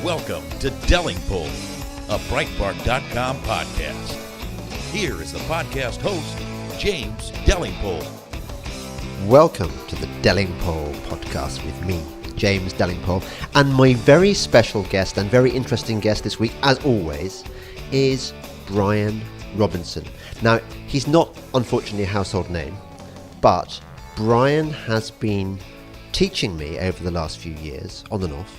Welcome to Delingpole, a Breitbart.com podcast. Here is the podcast host, James Delingpole. Welcome to the Delingpole podcast with me, James Delingpole, and my very special guest and very interesting guest this week, as always, is Brian Robinson. Now, he's not, unfortunately, a household name, but Brian has been teaching me over the last few years, on and off,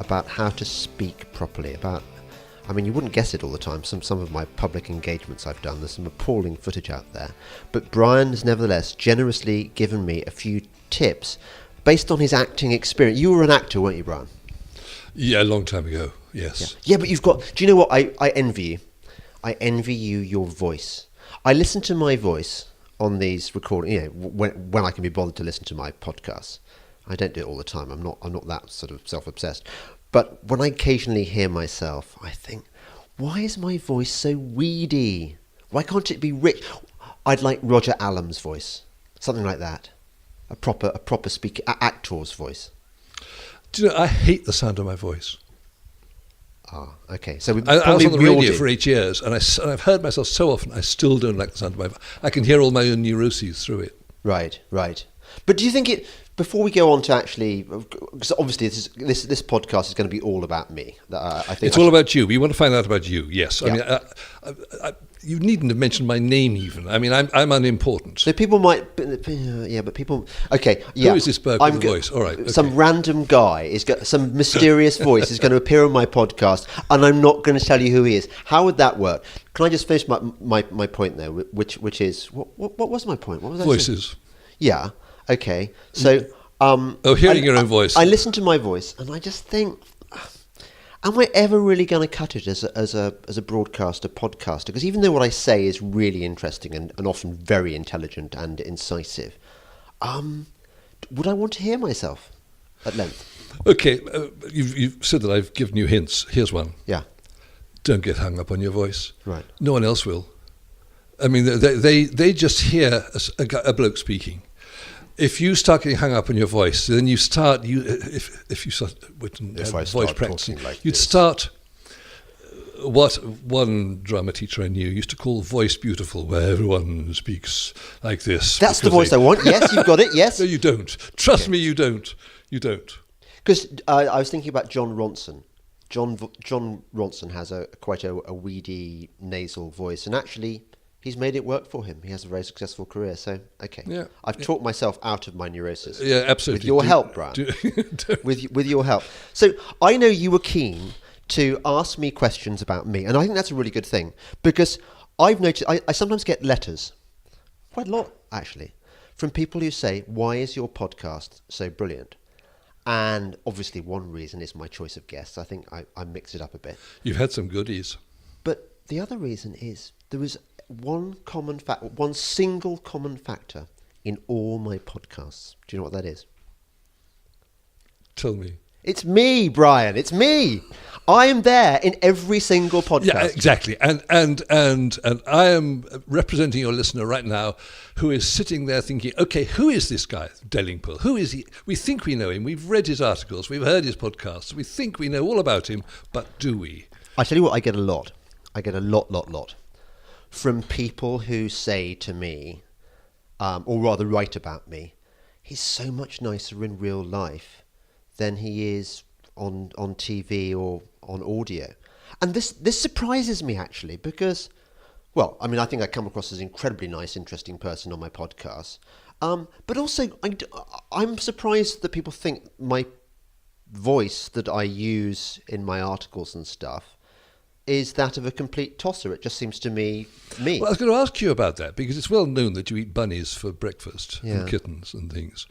about how to speak properly, you wouldn't guess it all the time. Some of my public engagements I've done, there's some appalling footage out there. But Brian has nevertheless generously given me a few tips based on his acting experience. You were an actor, weren't you, Brian? Yeah, a long time ago, yes. Yeah, but you've got... Do you know what? I envy you. I envy you, your voice. I listen to my voice on these recordings, when I can be bothered to listen to my podcasts. I don't do it all the time. I'm not that sort of self-obsessed. But when I occasionally hear myself, I think, why is my voice so weedy? Why can't it be rich? I'd like Roger Allam's voice, something like that. A proper speaker, actor's voice. Do you know, I hate the sound of my voice. Ah, okay. So I was on the radio for 8 years, and I've heard myself so often, I still don't like the sound of my voice. I can hear all my own neuroses through it. Right. But do you think it... Before we go on to actually, because obviously this podcast is going to be all about me. I think it's all about you. We want to find out about you. Yes, Yeah. You needn't have mentioned my name even. I mean, I'm unimportant. So people might, but people. Okay, yeah. Who is this Burke with the voice? All right, okay. Some random guy is got some mysterious voice is going to appear on my podcast, and I'm not going to tell you who he is. How would that work? Can I just finish my point there, which is what was my point? What was I Voices. saying? Yeah. Okay, so hearing your own voice. I listen to my voice, and I just think, am I ever really going to cut it as a broadcaster, podcaster? Because even though what I say is really interesting and often very intelligent and incisive, would I want to hear myself at length? Okay, you've said that I've given you hints. Here's one. Yeah. Don't get hung up on your voice. Right. No one else will. I mean, they just hear a bloke speaking. If you start getting hung up on your voice, then you start. If you start with voice practicing, like you'd this. Start. What one drama teacher I knew used to call voice beautiful, where everyone speaks like this. That's the voice I want. Yes, you've got it. Yes. No, you don't. Trust me, you don't. You don't. Because I was thinking about John Ronson. John Ronson has quite a weedy nasal voice, and actually, he's made it work for him. He has a very successful career. So, okay. Yeah. I've talked myself out of my neurosis. Yeah, absolutely. With your help, Brian. With your help. So, I know you were keen to ask me questions about me. And I think that's a really good thing. Because I've noticed, I sometimes get letters, quite a lot actually, from people who say, why is your podcast so brilliant? And obviously one reason is my choice of guests. I think I mix it up a bit. You've had some goodies. But the other reason is there was one single common factor in all my podcasts. Do you know what that is? Tell me. It's me, Brian. It's me. I am there in every single podcast. Yeah, exactly. And I am representing your listener right now, who is sitting there thinking, okay, who is this guy, Delingpole? Who is he? We think we know him. We've read his articles. We've heard his podcasts. We think we know all about him, but do we? I tell you what, I get a lot. I get a lot. From people who say to me, or rather write about me, he's so much nicer in real life than he is on TV or on audio. And this surprises me actually because, well, I mean, I think I come across as an incredibly nice, interesting person on my podcast. But also, I'm surprised that people think my voice that I use in my articles and stuff is that of a complete tosser. It just seems to me. Well, I was going to ask you about that because it's well known that you eat bunnies for breakfast Yeah. and kittens and things.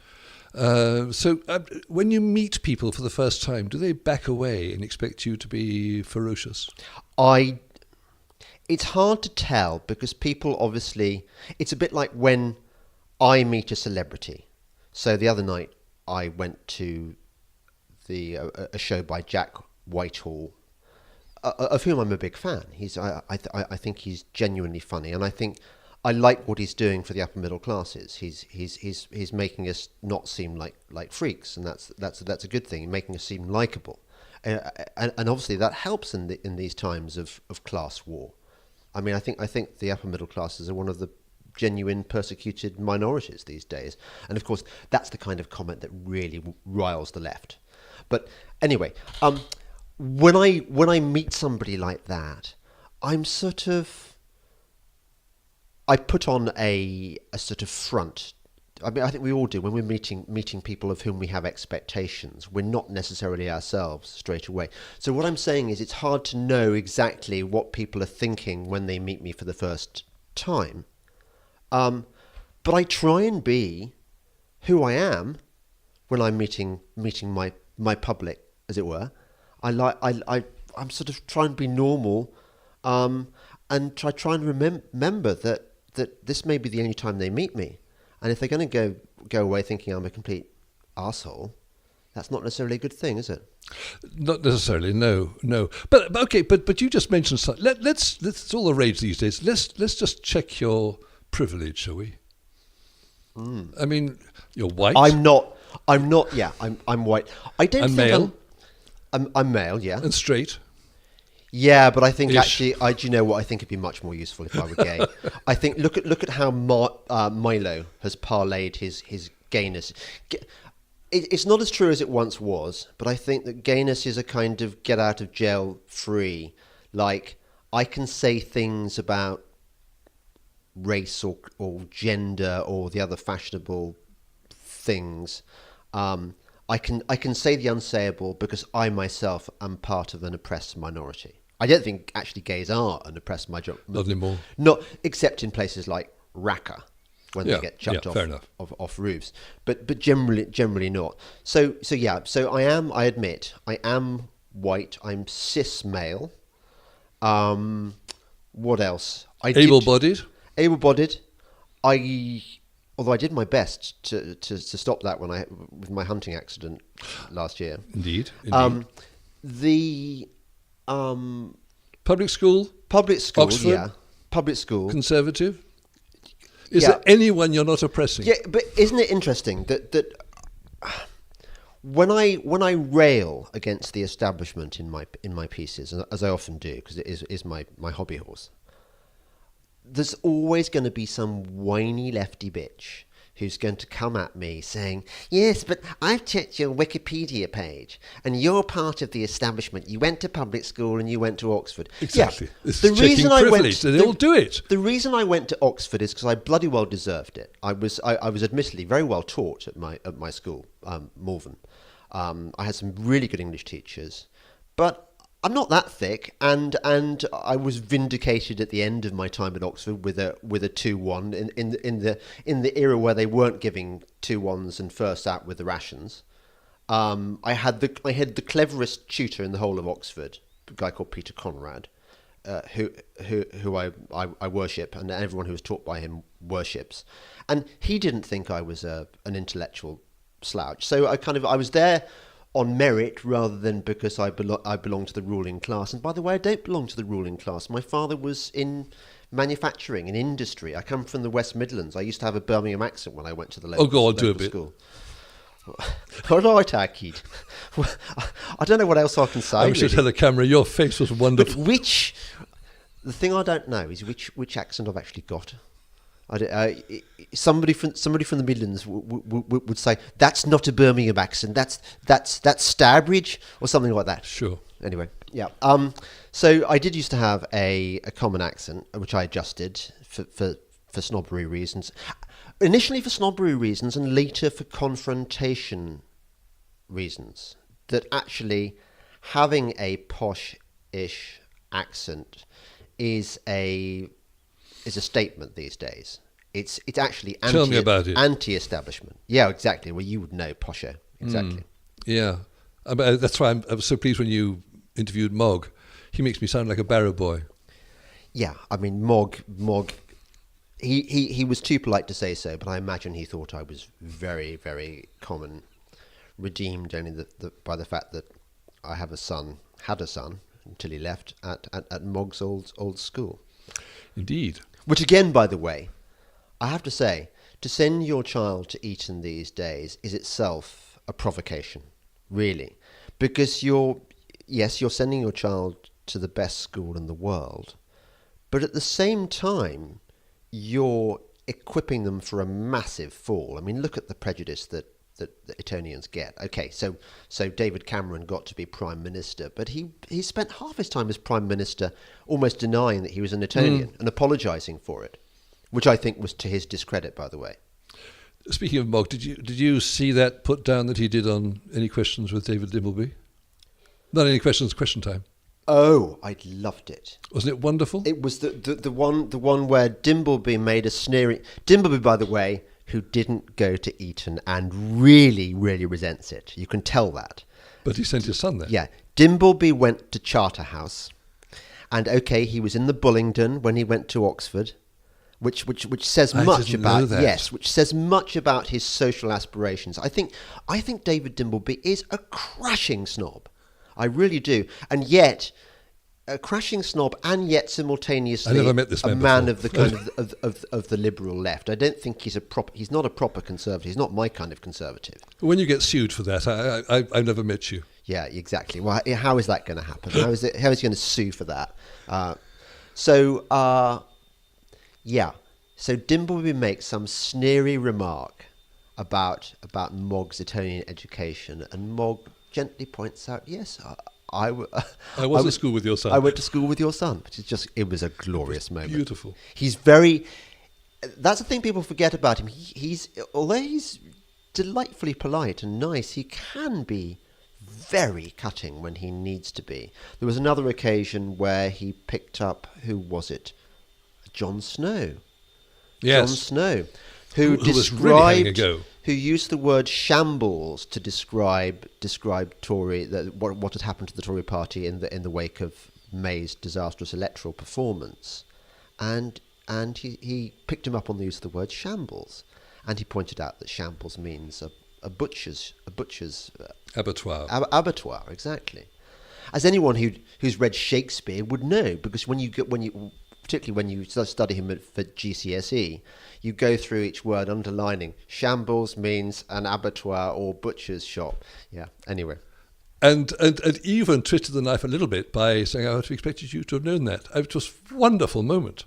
So when you meet people for the first time, do they back away and expect you to be ferocious? It's hard to tell because people obviously, it's a bit like when I meet a celebrity. So the other night I went to a show by Jack Whitehall, of whom I'm a big fan. I think he's genuinely funny, and I think I like what he's doing for the upper middle classes. He's making us not seem like freaks, and that's a good thing. Making us seem likable, and obviously that helps in these times of class war. I mean, I think the upper middle classes are one of the genuine persecuted minorities these days, and of course that's the kind of comment that really riles the left. But anyway, when I meet somebody like that, I'm sort of, I put on a sort of front. I mean, I think we all do when we're meeting people of whom we have expectations. We're not necessarily ourselves straight away. So what I'm saying is, it's hard to know exactly what people are thinking when they meet me for the first time. But I try and be who I am when I'm meeting my public, as it were. I'm sort of trying to be normal, and try and remember that this may be the only time they meet me. And if they're going to go away thinking I'm a complete arsehole, that's not necessarily a good thing, is it? Not necessarily, no. But okay, but you just mentioned something. Let's it's all the rage these days. Let's just check your privilege, shall we? I mean, you're white. I'm not. Yeah, I'm white. I don't and think male. I'm male. Yeah. And straight. Yeah, but I think Ish. actually, do you know what? I think it'd be much more useful if I were gay. I think look at how Milo has parlayed his gayness. It's not as true as it once was, but I think that gayness is a kind of get out of jail free. Like, I can say things about race or gender or the other fashionable things. I can say the unsayable because I myself am part of an oppressed minority. I don't think actually gays are an oppressed minority. Not anymore. Not except in places like Raqqa, when they get chucked off roofs. But generally not. So yeah. So I admit I am white. I'm cis male. What else? Able-bodied. Able-bodied. Although I did my best to stop that with my hunting accident last year. Indeed. The public school. Oxford, yeah. Public school. Conservative. Is there anyone you're not oppressing? Yeah, but isn't it interesting that when I rail against the establishment in my pieces, as I often do, because it is my hobby horse, there's always going to be some whiny lefty bitch who's going to come at me saying, yes, but I've checked your Wikipedia page and you're part of the establishment. You went to public school and you went to Oxford. Exactly. Yeah, This is checking privilege. They all do it. The reason I went to Oxford is because I bloody well deserved it. I was admittedly very well taught at my school, Malvern. I had some really good English teachers, but I'm not that thick, and I was vindicated at the end of my time at Oxford with a 2-1 in the era where they weren't giving 2-1s and first out with the rations. I had the cleverest tutor in the whole of Oxford, a guy called Peter Conrad, who I worship, and everyone who was taught by him worships, and he didn't think I was an intellectual slouch. So I was there on merit rather than because I belong to the ruling class. And by the way, I don't belong to the ruling class. My father was in manufacturing, in industry. I come from the West Midlands. I used to have a Birmingham accent when I went to the local school. All right, Akid. I don't know what else I can say. I should tell the camera, your face was wonderful. But the thing I don't know is which accent I've actually got. Somebody from the Midlands would say that's not a Birmingham accent. That's Starbridge or something like that. Sure. Anyway, yeah. So I did used to have a common accent, which I adjusted for snobbery reasons. Initially for snobbery reasons, and later for confrontation reasons. That actually having a posh-ish accent is a statement these days. It's actually Tell me about it. Anti-establishment. Yeah, exactly. Well, you would know, posher. Exactly. Yeah. That's why I was so pleased when you interviewed Mog. He makes me sound like a barrow boy. Yeah, I mean, Mog. He was too polite to say so, but I imagine he thought I was very, very common, redeemed only by the fact that I had a son until he left at Mog's old school. Indeed. Which again, by the way, I have to say, to send your child to Eton these days is itself a provocation, really, because you're yes, you're sending your child to the best school in the world, but at the same time, you're equipping them for a massive fall. I mean, look at the prejudice that the Etonians get. Okay, so David Cameron got to be Prime Minister, but he spent half his time as Prime Minister almost denying that he was an Etonian and apologising for it, which I think was to his discredit, by the way. Speaking of Mogg, did you see that put down that he did on Any Questions with David Dimbleby? Not Any Questions, Question Time. Oh, I loved it. Wasn't it wonderful? It was the one where Dimbleby made a sneering... Dimbleby, by the way, who didn't go to Eton and really, really resents it. You can tell that. But he sent his son there. Yeah. Dimbleby went to Charterhouse. And, okay, he was in the Bullingdon when he went to Oxford, which says much about... Yes, which says much about his social aspirations. I think David Dimbleby is a crashing snob. I really do. And yet... a crashing snob, and yet simultaneously I never met this man man before. of the kind of the liberal left. I don't think he's not a proper conservative. He's not my kind of conservative. When you get sued for that, I've never met you. Yeah, exactly. Well, how is that going to happen? How is he going to sue for that? So Dimbleby makes some sneery remark about Mogg's Etonian education, and Mogg gently points out, yes, I was at school with your son. I went to school with your son, which is it was a glorious moment. Beautiful. That's the thing people forget about him. Although he's delightfully polite and nice, he can be very cutting when he needs to be. There was another occasion where he picked up, who was it? Jon Snow. Yes. Jon Snow, who was really having a go. Who used the word shambles to describe Tory what had happened to the Tory party in the wake of May's disastrous electoral performance, and he picked him up on the use of the word shambles, and he pointed out that shambles means a butcher's Abattoir. Abattoir, exactly. As anyone who's read Shakespeare would know, because particularly when you study him for GCSE, you go through each word underlining shambles means an abattoir or butcher's shop. Yeah, anyway. And even twisted the knife a little bit by saying, I would have expected you to have known that. It was a wonderful moment.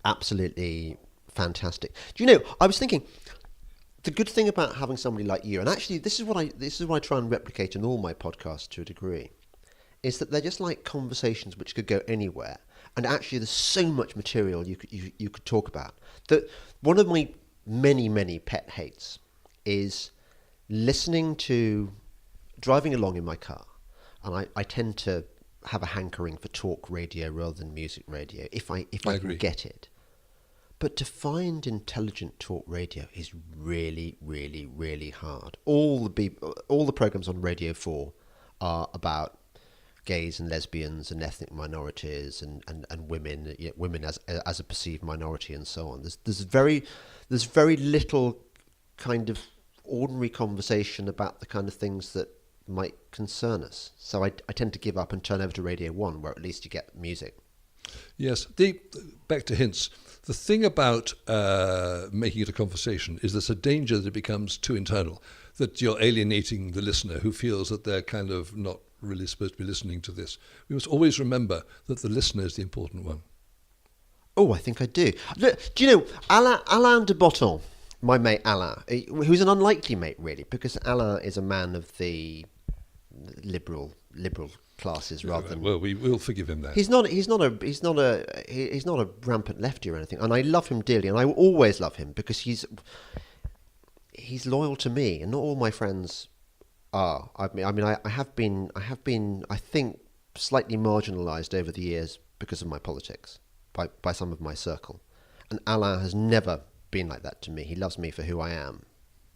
Absolutely fantastic. Do you know, I was thinking, the good thing about having somebody like you, and actually this is what I try and replicate in all my podcasts to a degree, is that they're just like conversations which could go anywhere. And actually, there's so much material you could talk about. That one of my many pet hates is driving along in my car, and I tend to have a hankering for talk radio rather than music radio if I can get it. But to find intelligent talk radio is really, really, really hard. All the programs on Radio 4 are about gays and lesbians and ethnic minorities and women, women as a perceived minority and so on. There's very little kind of ordinary conversation about the kind of things that might concern us. So I tend to give up and turn over to Radio 1, where at least you get music. Yes. Back to hints. The thing about making it a conversation is there's a danger that it becomes too internal, that you're alienating the listener who feels that they're kind of not really supposed to be listening to this. We must always remember that the listener is the important one. Oh, I think I do. Look, do you know Alain de Botton, my mate Alain, who's an unlikely mate really, because Alain is a man of the liberal classes rather than. Well, we will forgive him that. He's not a rampant lefty or anything, and I love him dearly, and I will always love him because he's loyal to me, and not all my friends are. I have been, I think, slightly marginalised over the years because of my politics by some of my circle, and Alain has never been like that to me. He loves me for who I am,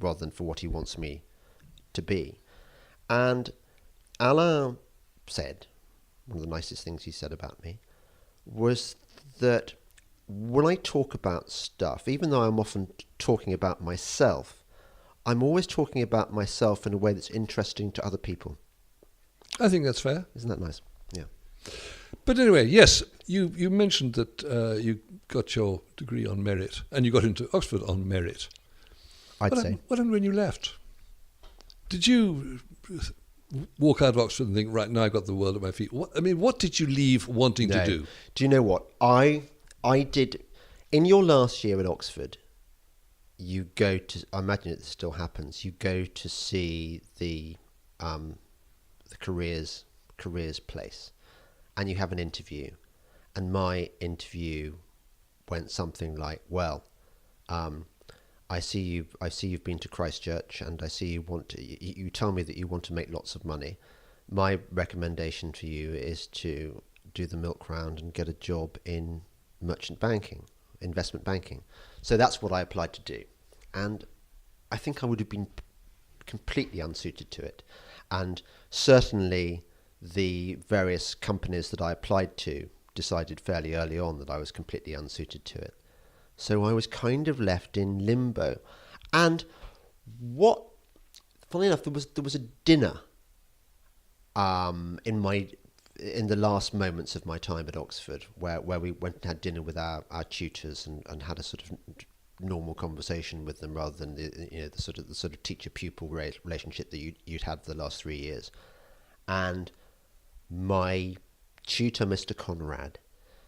rather than for what he wants me to be. And Alain said, one of the nicest things he said about me was that when I talk about stuff, even though I'm often talking about myself, I'm always talking about myself in a way that's interesting to other people. I think that's fair. Isn't that nice? Yeah. But anyway, yes, you mentioned that you got your degree on merit, and you got into Oxford on merit. I'd say. What happened when you left? Did you walk out of Oxford and think, right, now I've got the world at my feet? What did you leave wanting to do? Do you know what? I did, in your last year at Oxford, you go to, I imagine it still happens, you go to see the careers place, and you have an interview. And my interview went something like, well, I see you've been to Christchurch, and I see you tell me that you want to make lots of money. My recommendation to you is to do the milk round and get a job in merchant banking, investment banking. So that's what I applied to do. And I think I would have been completely unsuited to it. And certainly the various companies that I applied to decided fairly early on that I was completely unsuited to it. So I was kind of left in limbo. And funnily enough, there was a dinner in the last moments of my time at Oxford where we went and had dinner with our tutors and had a sort of normal conversation with them rather than the sort of teacher-pupil relationship that you'd had for the last 3 years. And my tutor, Mr. Conrad,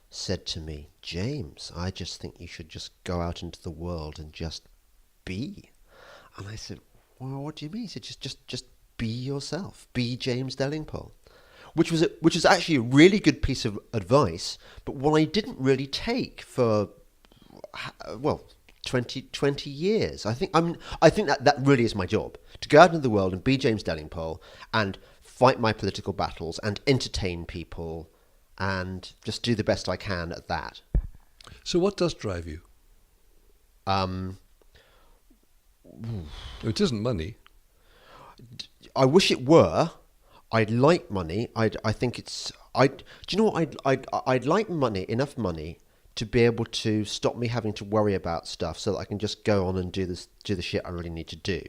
said to me, James, I just think you should just go out into the world and just be. And I said, well, what do you mean? He said, just be yourself. Be James Delingpole. Which was actually a really good piece of advice, but one I didn't really take for, 20 years. I think that really is my job, to go out into the world and be James Delingpole and fight my political battles and entertain people and just do the best I can at that. So what does drive you? It isn't money. I wish it were. I'd like money. I think it's. Do you know what? I'd like money, enough money, to be able to stop me having to worry about stuff, so that I can just go on and do the shit I really need to do.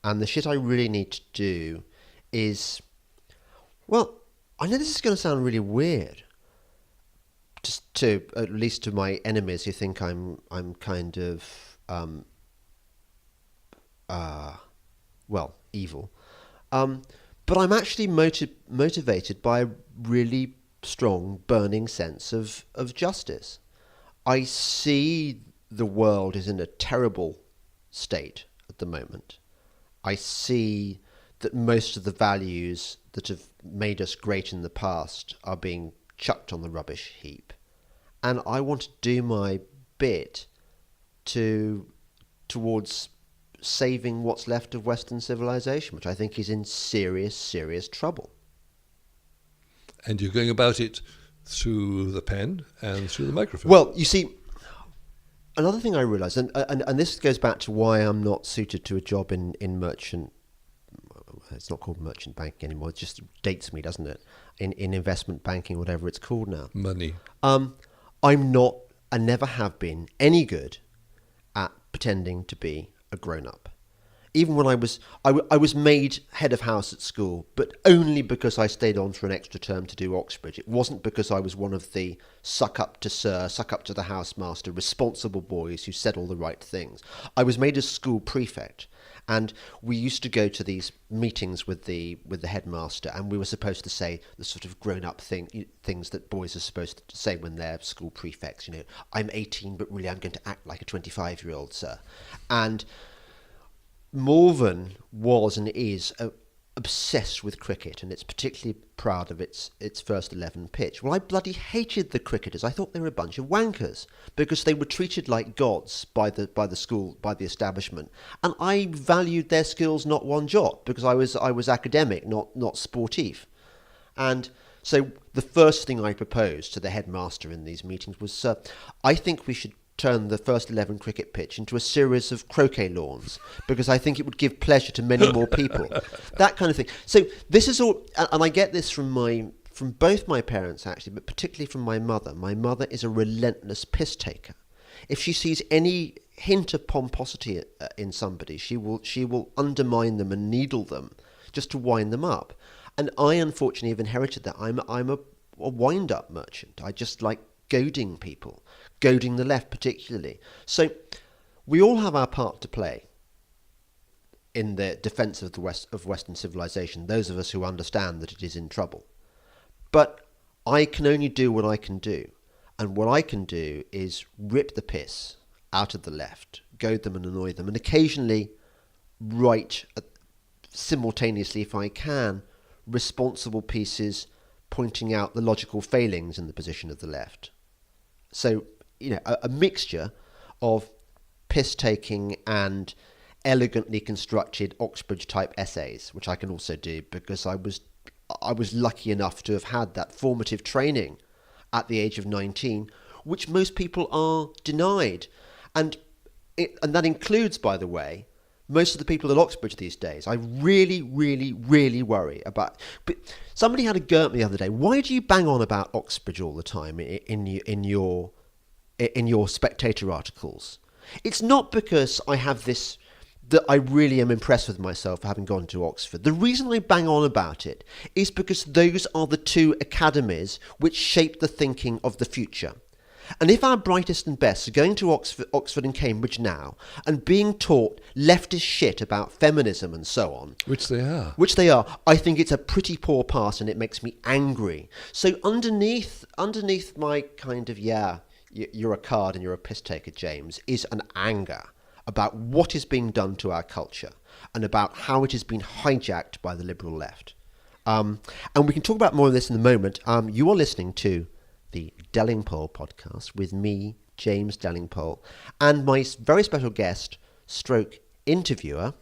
And the shit I really need to do is, well, I know this is going to sound really weird, just to at least to my enemies who think I'm kind of evil. But I'm actually motivated by a really strong, burning sense of justice. I see the world is in a terrible state at the moment. I see that most of the values that have made us great in the past are being chucked on the rubbish heap. And I want to do my bit towards saving what's left of Western civilization, which I think is in serious, serious trouble. And you're going about it through the pen and through the microphone. Well, you see, another thing I realised, and this goes back to why I'm not suited to a job in merchant, it's not called merchant banking anymore, it just dates me, doesn't it? In investment banking, whatever it's called now. Money. I'm not, and never have been, any good at pretending to be a grown-up. Even when I was made head of house at school, but only because I stayed on for an extra term to do Oxbridge. It wasn't because I was one of the suck up to sir, suck up to the housemaster, responsible boys who said all the right things. I was made a school prefect, and we used to go to these meetings with the headmaster, and we were supposed to say the sort of grown-up things that boys are supposed to say when they're school prefects. You know, I'm 18, but really I'm going to act like a 25-year-old, sir. And Malvern was and is obsessed with cricket, and it's particularly proud of its first 11 pitch. Well, I bloody hated the cricketers. I thought they were a bunch of wankers because they were treated like gods by the school, by the establishment, and I valued their skills not one jot because I was academic, not sportif. And so the first thing I proposed to the headmaster in these meetings was, sir, I think we should turn the first 11 cricket pitch into a series of croquet lawns because I think it would give pleasure to many more people. That kind of thing. So this is all, and I get this from both my parents actually, but particularly from my mother. My mother is a relentless piss taker. If she sees any hint of pomposity in somebody, she will undermine them and needle them just to wind them up. And I unfortunately have inherited that. I'm a wind-up merchant. I just like goading people, goading the left particularly. So we all have our part to play in the defence of Western civilization, those of us who understand that it is in trouble. But I can only do what I can do. And what I can do is rip the piss out of the left, goad them and annoy them, and occasionally write simultaneously, if I can, responsible pieces pointing out the logical failings in the position of the left. So, a mixture of piss-taking and elegantly constructed Oxbridge-type essays, which I can also do because I was lucky enough to have had that formative training at the age of 19, which most people are denied. And that includes, by the way, most of the people at Oxbridge these days. I really, really, really worry about... But somebody had a go at me the other day. Why do you bang on about Oxbridge all the time in your Spectator articles? It's not because I have this... that I really am impressed with myself for having gone to Oxford. The reason I bang on about it is because those are the two academies which shape the thinking of the future. And if our brightest and best are going to Oxford and Cambridge now and being taught leftist shit about feminism and so on... Which they are. I think it's a pretty poor pass and it makes me angry. So underneath my kind of, you're a card and you're a piss taker, James, is an anger about what is being done to our culture and about how it has been hijacked by the liberal left. And we can talk about more of this in a moment. You are listening to the Delingpole podcast with me, James Delingpole, and my very special guest, stroke interviewer,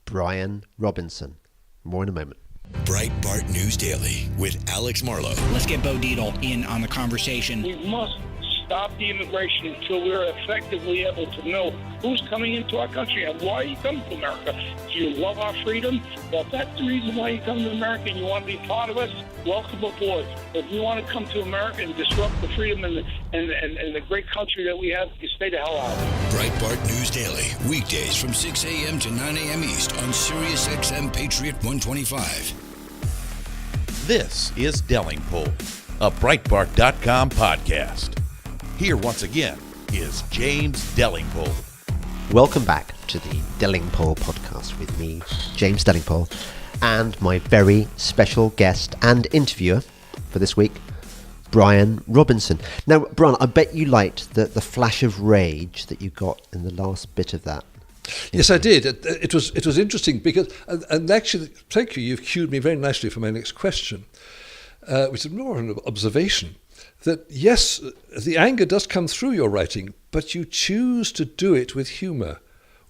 Brian Robinson. More in a moment. Breitbart News Daily with Alex Marlowe. Let's get Bo Dietl in on the conversation. We must stop the immigration until we're effectively able to know who's coming into our country and why you come to America. Do you love our freedom? Well, if that's the reason why you come to America and you want to be part of us, welcome aboard. If you want to come to America and disrupt the freedom and the great country that we have, you stay the hell out. Breitbart News Daily, weekdays from 6 a.m. to 9 a.m. East on Sirius XM Patriot 125. This is Delingpole, a Breitbart.com podcast. Here once again is James Delingpole. Welcome back to the Delingpole podcast with me, James Delingpole, and my very special guest and interviewer for this week, Brian Robinson. Now, Brian, I bet you liked the flash of rage that you got in the last bit of that. Yes, I did. It was interesting because, and actually, thank you, you've cued me very nicely for my next question, which is more an observation. That yes, the anger does come through your writing, but you choose to do it with humour.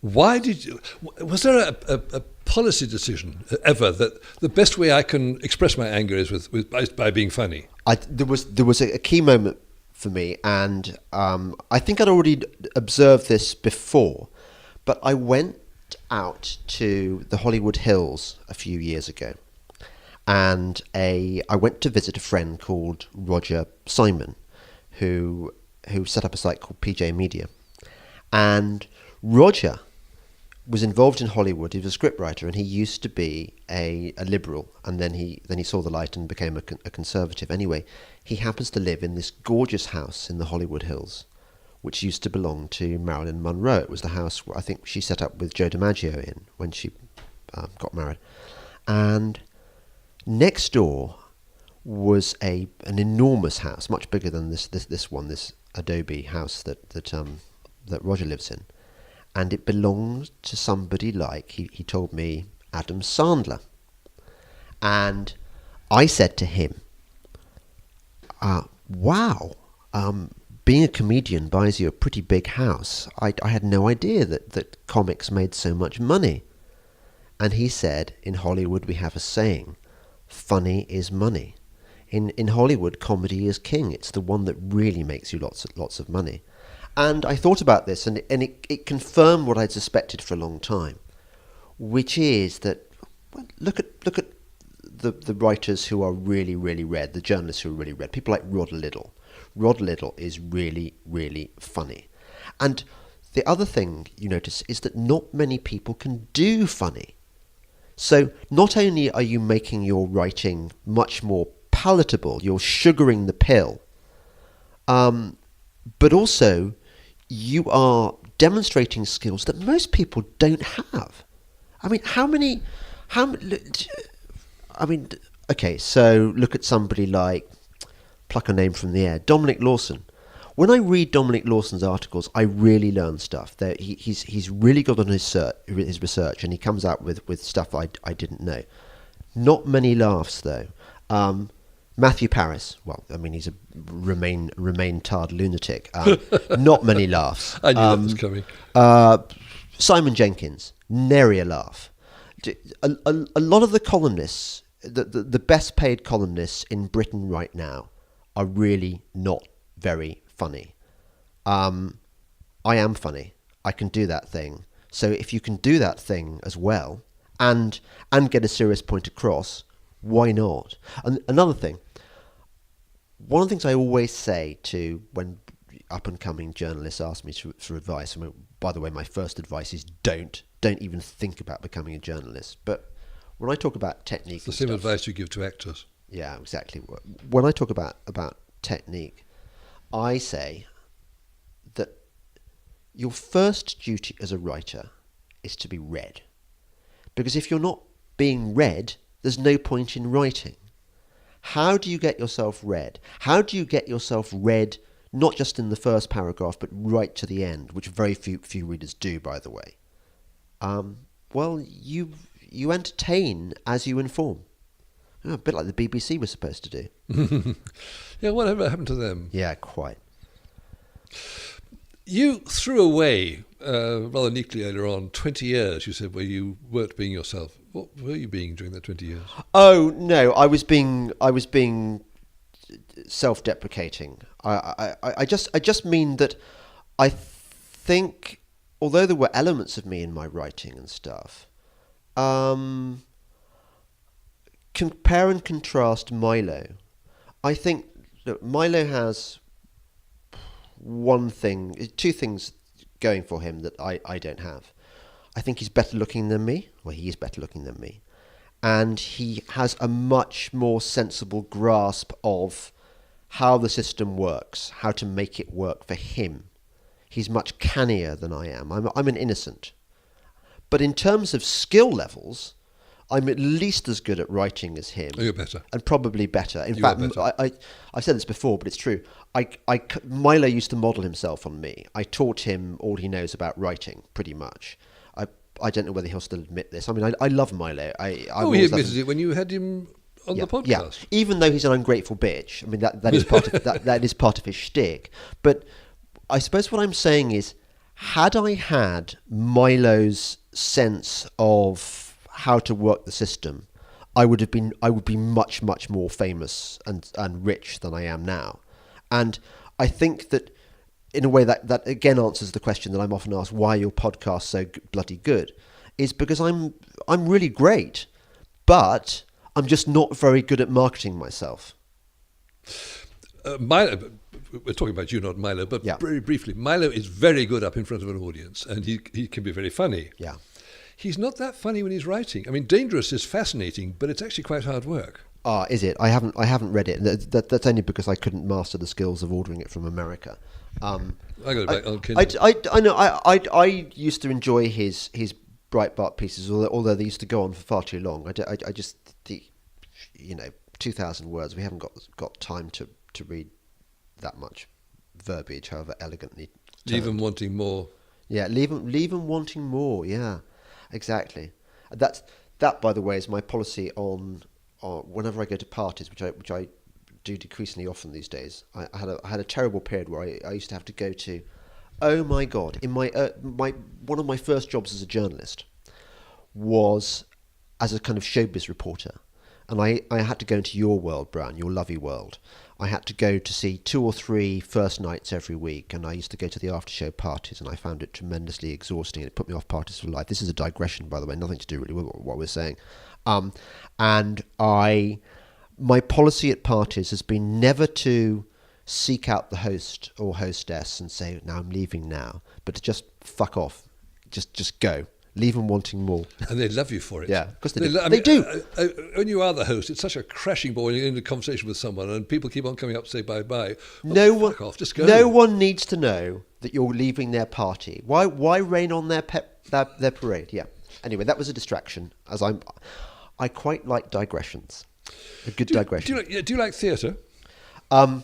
Why did you? Was there a policy decision ever that the best way I can express my anger is by being funny? There was a key moment for me, and I think I'd already observed this before, but I went out to the Hollywood Hills a few years ago. And I went to visit a friend called Roger Simon, who set up a site called PJ Media. And Roger was involved in Hollywood. He was a scriptwriter, and he used to be a liberal, and then he saw the light and became a conservative. Anyway, he happens to live in this gorgeous house in the Hollywood Hills, which used to belong to Marilyn Monroe. It was the house where I think she set up with Joe DiMaggio in when she got married. And next door was an enormous house, much bigger than this Adobe house that Roger lives in, and it belonged to somebody like he told me Adam Sandler. And I said to him, "Wow, being a comedian buys you a pretty big house. I had no idea that comics made so much money." And he said, "In Hollywood we have a saying. Funny is money. In Hollywood, comedy is king. It's the one that really makes you lots of money." And I thought about this, and it confirmed what I'd suspected for a long time, which is that look at the writers who are really, really read, the journalists who are really read, people like Rod Liddell. Rod Liddell is really, really funny. And the other thing you notice is that not many people can do funny. So not only are you making your writing much more palatable, you're sugaring the pill, but also you are demonstrating skills that most people don't have. I mean, okay, so look at somebody like, pluck a name from the air, Dominic Lawson. When I read Dominic Lawson's articles, I really learn stuff. He's really good on his research, and he comes out with stuff I didn't know. Not many laughs, though. Matthew Paris, well, I mean, he's a remain tarred lunatic. Not many laughs. I knew that was coming. Simon Jenkins, nary a laugh. A lot of the columnists, the best paid columnists in Britain right now, are really not very funny. I am funny. I can do that thing. So if you can do that thing as well and get a serious point across, why not? And another thing, one of the things I always say to when up and coming journalists ask me for advice, I mean, by the way, my first advice is don't even think about becoming a journalist. But when I talk about technique, It's the same advice you give to actors. Yeah, exactly. When I talk about technique, I say that your first duty as a writer is to be read. Because if you're not being read, there's no point in writing. How do you get yourself read? How do you get yourself read not just in the first paragraph, but right to the end, which very few readers do, by the way? Well, you entertain as you inform. A bit like the BBC was supposed to do. Yeah, whatever happened to them? Yeah, quite. You threw away, rather neatly earlier on, 20 years, you said, where you weren't being yourself. What were you being during that 20 years? Oh, no, I was being self-deprecating. I just mean that I think, although there were elements of me in my writing and stuff, compare and contrast Milo. I think that Milo has two things going for him that I don't have. I think he's better looking than me. Well, he is better looking than me. And he has a much more sensible grasp of how the system works, how to make it work for him. He's much cannier than I am. I'm an innocent. But in terms of skill levels, I'm at least as good at writing as him. Oh, you're better. And probably better. In You fact, are better. I've said this before, but it's true. Milo used to model himself on me. I taught him all he knows about writing, pretty much. I don't know whether he'll still admit this. I mean, I love Milo. He admitted it when you had him on the podcast. Yeah, even though he's an ungrateful bitch. I mean, that is part of that is part of his shtick. But I suppose what I'm saying is, had I had Milo's sense of how to work the system, I would be much more famous and rich than I am now. And I think that in a way that again answers the question that I'm often asked, why are your podcasts so bloody good, is because I'm really great, but I'm just not very good at marketing myself. Milo, we're talking about you, not Milo, but Yeah. very briefly, Milo is very good up in front of an audience, and he can be very funny. Yeah. He's not that funny when he's writing. I mean, Dangerous is fascinating, but it's actually quite hard work. Is it? I haven't read it. That's only because I couldn't master the skills of ordering it from America. I got it back on Kindle. I know. I used to enjoy his Breitbart pieces, although they used to go on for far too long. I just think, 2,000 words. We haven't got time to read that much verbiage, however elegantly turned. Leave them wanting more. Yeah, leave them wanting more. Yeah, exactly. That, by the way, is my policy on whenever I go to parties, which I do decreasingly often these days. I had a terrible period where I used to have to go to, oh my God, in my one of my first jobs as a journalist was as a kind of showbiz reporter. And I had to go into your world, Brian, your lovey world. I had to go to see 2 or 3 first nights every week, and I used to go to the after-show parties, and I found it tremendously exhausting, and it put me off parties for life. This is a digression, by the way, nothing to do really with what we're saying. And my policy at parties has been never to seek out the host or hostess and say, "Now I'm leaving now," but to just fuck off, just go. Leave them wanting more. And they love you for it. Yeah, of course they do. I They mean, do. When you are the host, it's such a crashing ball when you're in a conversation with someone and people keep on coming up to say bye-bye. Fuck off, just go. No one needs to know that you're leaving their party. Why rain on their parade? Yeah. Anyway, that was a distraction, as I quite like digressions. A good digression. Do you like theatre? Do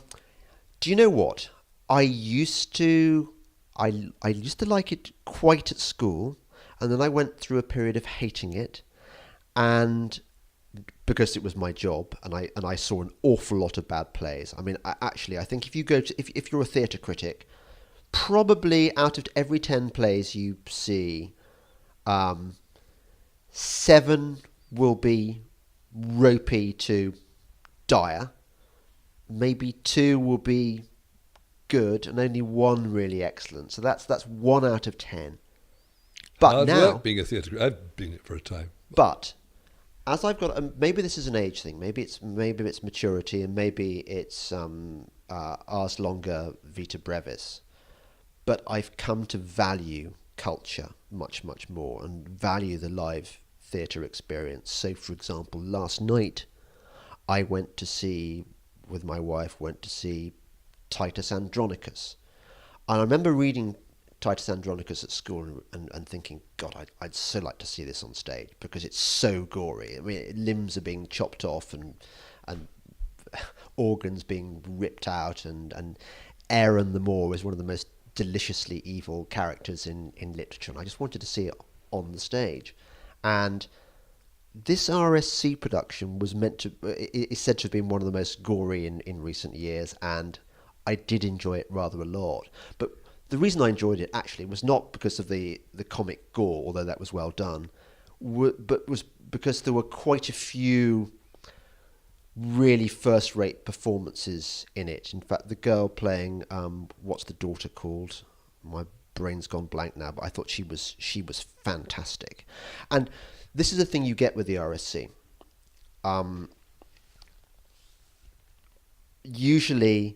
you know what? I used to like it quite at school, and then I went through a period of hating it, and because it was my job, and I saw an awful lot of bad plays. I mean, I think if you go to if you're a theatre critic, probably out of every 10 plays you see, 7 will be ropey to dire. Maybe 2 will be good, and only 1 really excellent. So that's 1 out of 10. But Hard now, work being a theatre critic. I've been it for a time. but as I've got, maybe this is an age thing. Maybe it's maturity, and maybe it's ars longa vita brevis. But I've come to value culture much, much more, and value the live theatre experience. So, for example, last night I went to see Titus Andronicus. And I remember reading Titus Andronicus at school and thinking, God, I'd so like to see this on stage because it's so gory. I mean, limbs are being chopped off and organs being ripped out, and Aaron the Moor is one of the most deliciously evil characters in literature, and I just wanted to see it on the stage. And this RSC production was is said to have been one of the most gory in recent years, and I did enjoy it rather a lot. But the reason I enjoyed it actually was not because of the comic gore, although that was well done, but was because there were quite a few really first-rate performances in it. In fact, the girl playing what's the daughter called? My brain's gone blank now, but I thought she was fantastic. And this is the thing you get with the RSC. Usually,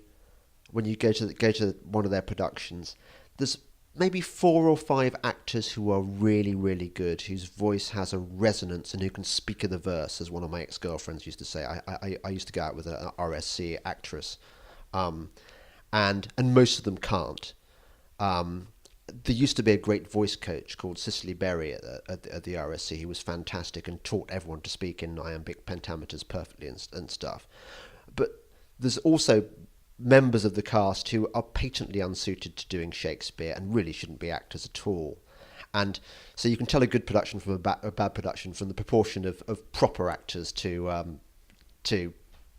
when you go to one of their productions, there's maybe 4 or 5 actors who are really, really good, whose voice has a resonance and who can speak in the verse, as one of my ex-girlfriends used to say. I used to go out with an RSC actress, and most of them can't. There used to be a great voice coach called Cicely Berry at the RSC. He was fantastic and taught everyone to speak in iambic pentameters perfectly and stuff. But there's also members of the cast who are patently unsuited to doing Shakespeare and really shouldn't be actors at all. And so you can tell a good production from a bad production from the proportion of proper actors to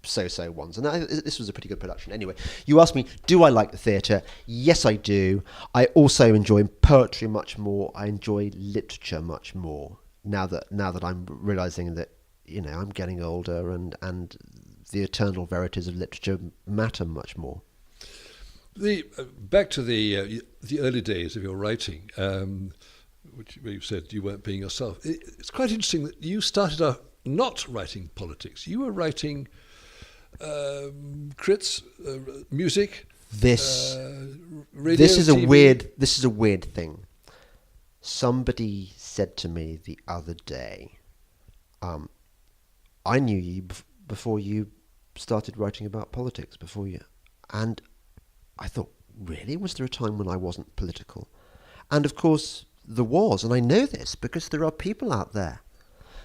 so-so ones. And this was a pretty good production. Anyway, you asked me, do I like the theatre? Yes, I do. I also enjoy poetry much more. I enjoy literature much more now that I'm realising that, I'm getting older and the eternal verities of literature matter much more. Back to the early days of your writing, which you said you weren't being yourself. It's quite interesting that you started out not writing politics. You were writing crits, music. Radio, this is TV. This is a weird thing. Somebody said to me the other day, I knew you before you started writing about politics, and I thought, really? Was there a time when I wasn't political? And of course there was, and I know this because there are people out there.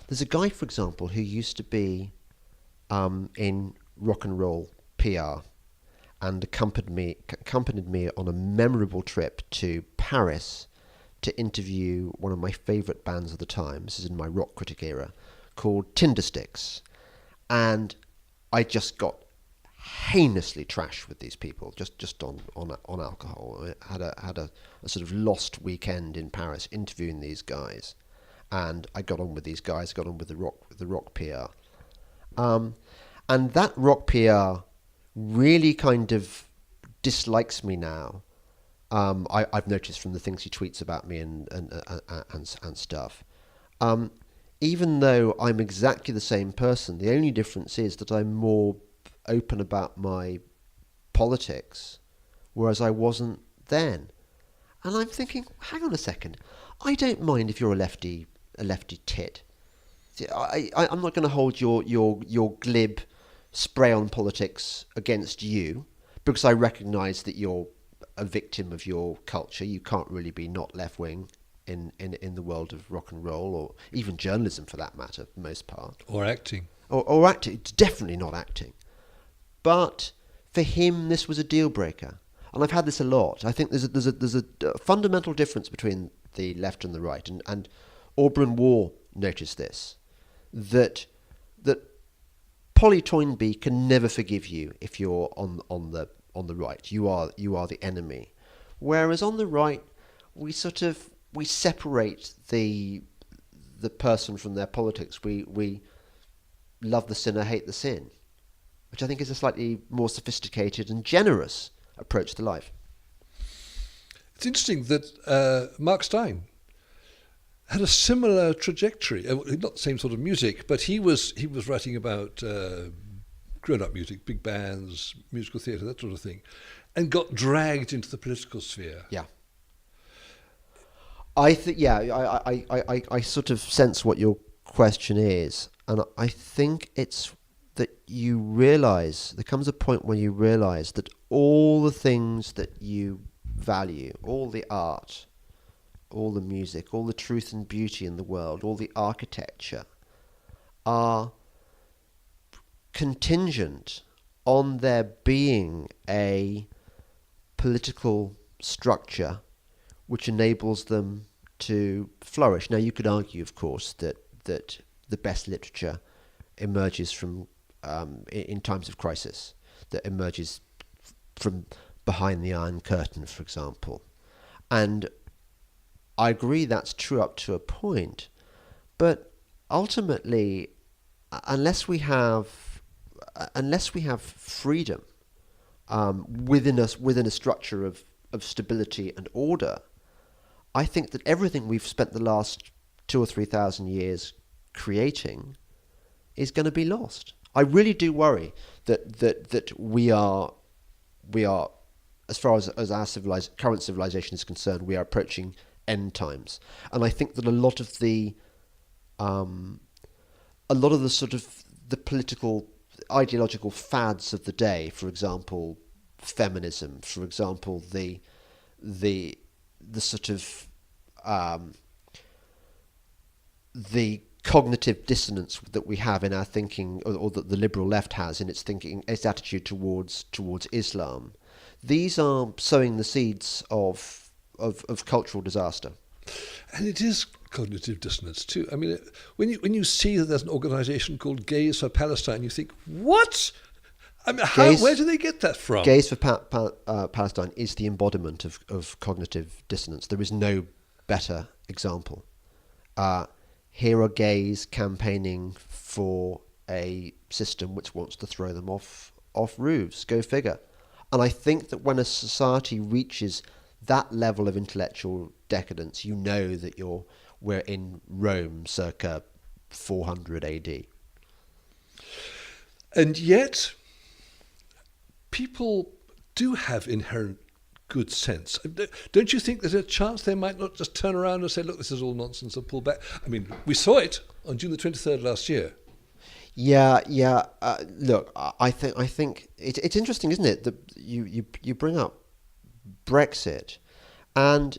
There's a guy, for example, who used to be in rock and roll PR and accompanied me on a memorable trip to Paris to interview one of my favourite bands of the time. This is in my rock critic era, called Tindersticks. And I just got heinously trashed with these people, just on alcohol. I had a sort of lost weekend in Paris interviewing these guys, and I got on with these guys. Got on with the rock PR, and that rock PR really kind of dislikes me now. I've noticed from the things he tweets about me and stuff. Even though I'm exactly the same person, the only difference is that I'm more open about my politics, whereas I wasn't then. And I'm thinking, hang on a second, I don't mind if you're a lefty tit. I'm not going to hold your glib spray on politics against you, because I recognise that you're a victim of your culture. You can't really be not left wing in the world of rock and roll, or even journalism for that matter, for the most part. Or acting. Or acting. It's definitely not acting. But for him, this was a deal breaker. And I've had this a lot. I think there's a fundamental difference between the left and the right. And Aubryn Waugh noticed this, that Polly Toynbee can never forgive you if you're on the right. You are the enemy. Whereas on the right, we separate the person from their politics. We love the sinner, hate the sin, which I think is a slightly more sophisticated and generous approach to life. It's interesting that Mark Stein had a similar trajectory. Not the same sort of music, but he was writing about grown-up music, big bands, musical theatre, that sort of thing, and got dragged into the political sphere. Yeah. I sort of sense what your question is, and I think it's that you realise, there comes a point where you realise that all the things that you value, all the art, all the music, all the truth and beauty in the world, all the architecture, are contingent on there being a political structure which enables them to flourish. Now, you could argue, of course, that the best literature emerges from in times of crisis, that emerges from behind the Iron Curtain, for example. And I agree that's true up to a point, but ultimately, unless we have freedom within a structure of stability and order, I think that everything we've spent the last 2,000 or 3,000 years creating is going to be lost. I really do worry that we are, as far as our current civilization is concerned, we are approaching end times. And I think that a lot of the sort of the political, ideological fads of the day, for example, feminism, for example, the sort of the cognitive dissonance that we have in our thinking, or that the liberal left has in its thinking, its attitude towards Islam. These are sowing the seeds of cultural disaster. And it is cognitive dissonance too. I mean, when you see that there's an organisation called Gays for Palestine, you think, what? I mean, where do they get that from? Gays for Palestine is the embodiment of cognitive dissonance. There is no better example. Here are gays campaigning for a system which wants to throw them off roofs. Go figure. And I think that when a society reaches that level of intellectual decadence, you know that we're in Rome circa 400 AD. And yet, people do have inherent good sense. Don't you think there's a chance they might not just turn around and say, look, this is all nonsense, and pull back? I mean, we saw it on June the 23rd last year. Yeah. Look, I think it's interesting, isn't it, that you bring up Brexit, and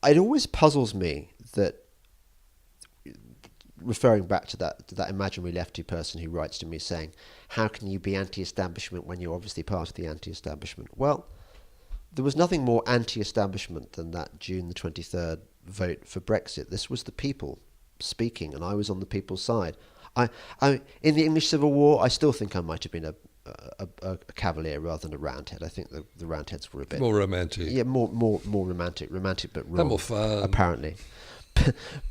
it always puzzles me that, referring back to that imaginary lefty person who writes to me saying, how can you be anti-establishment when you're obviously part of the anti-establishment? Well, there was nothing more anti-establishment than that June the 23rd vote for Brexit. This was the people speaking, and I was on the people's side. I in the English Civil War, I still think I might have been a cavalier rather than a roundhead. I think the roundheads were a bit more romantic. Yeah, more romantic, but wrong. And more fun, apparently.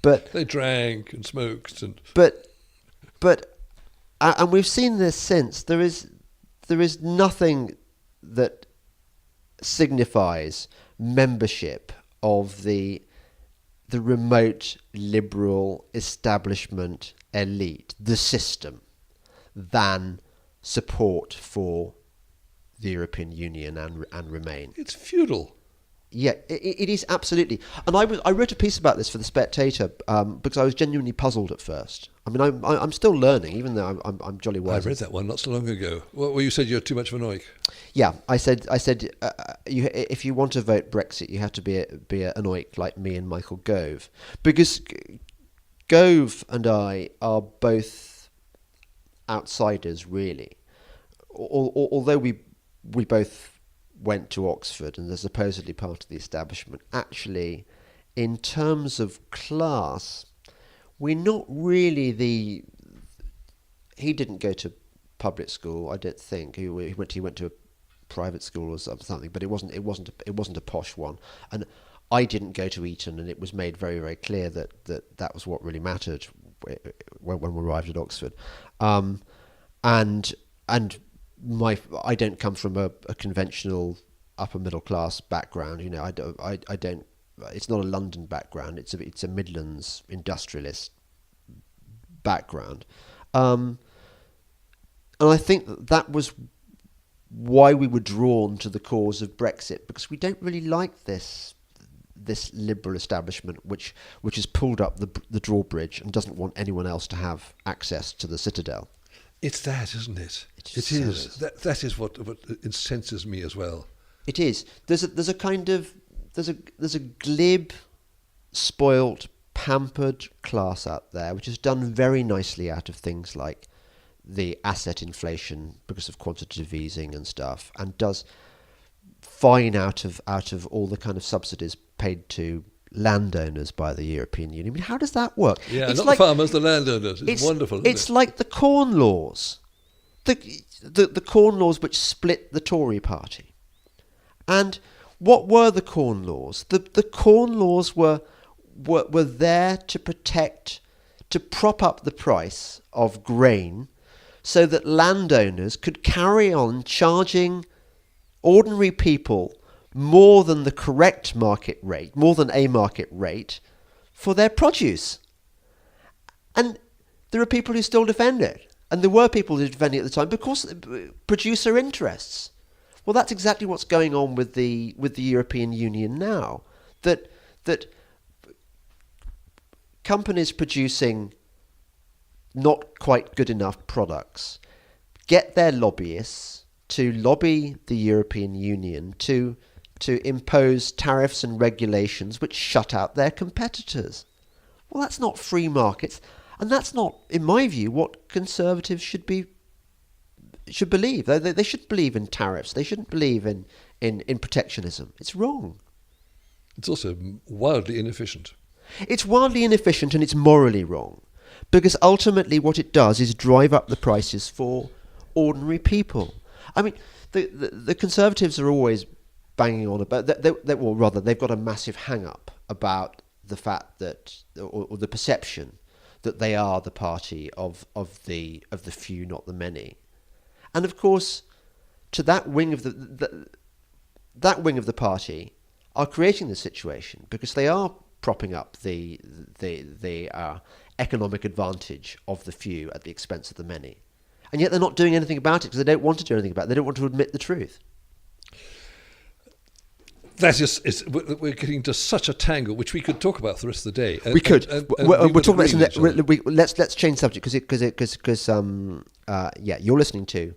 But they drank and smoked and. But and we've seen this since. There is nothing that signifies membership of the remote liberal establishment elite, the system, than support for the European Union and Remain. It's feudal. Yeah, it is absolutely. And I wrote a piece about this for The Spectator because I was genuinely puzzled at first. I mean, I'm still learning, even though I'm jolly wise. I read that one not so long ago. Well, you said you're too much of an oik. Yeah, I said if you want to vote Brexit, you have to be an oik like me and Michael Gove, because Gove and I are both outsiders, really. Although we both went to Oxford and are supposedly part of the establishment, actually, in terms of class, we're not really he didn't go to public school, I don't think. He went to a private school or something, but it wasn't a posh one. And I didn't go to Eton, and it was made very, very clear that was what really mattered when we arrived at Oxford. And I don't come from a conventional upper middle class background. You know, I don't. It's not a London background. It's a Midlands industrialist background, and I think that was why we were drawn to the cause of Brexit, because we don't really like this liberal establishment which has pulled up the drawbridge and doesn't want anyone else to have access to the citadel. It's that, isn't it? It is. That is what incenses me as well. It is. There's a glib, spoilt, pampered class out there which has done very nicely out of things like the asset inflation because of quantitative easing and stuff, and does fine out of all the kind of subsidies paid to landowners by the European Union. I mean, how does that work? Yeah, it's not like the farmers, the landowners. It's wonderful, isn't it? It's like the Corn Laws. The Corn Laws which split the Tory party. And what were the Corn Laws? The Corn Laws were there to prop up the price of grain so that landowners could carry on charging ordinary people more than the correct market rate, more than a market rate, for their produce. And there are people who still defend it. And there were people who defended it at the time because producer interests. Well, that's exactly what's going on with the European Union now. That companies producing not quite good enough products get their lobbyists to lobby the European Union to impose tariffs and regulations which shut out their competitors. Well, that's not free markets, and that's not, in my view, what conservatives should believe. They should believe in tariffs. They shouldn't believe in protectionism. It's wrong. It's also wildly inefficient. It's wildly inefficient, and it's morally wrong, because ultimately what it does is drive up the prices for ordinary people. I mean, the Conservatives are always banging on about they've got a massive hang-up about the fact that, or the perception that they are the party of the few, not the many. And of course, to that wing of that wing of the party are creating the situation because they are propping up the economic advantage of the few at the expense of the many. And yet they're not doing anything about it because they don't want to do anything about it. They don't want to admit the truth. That is, we're getting into such a tangle, which we could talk about for the rest of the day. We could. We'll talk about this. Let's change subject because you're listening to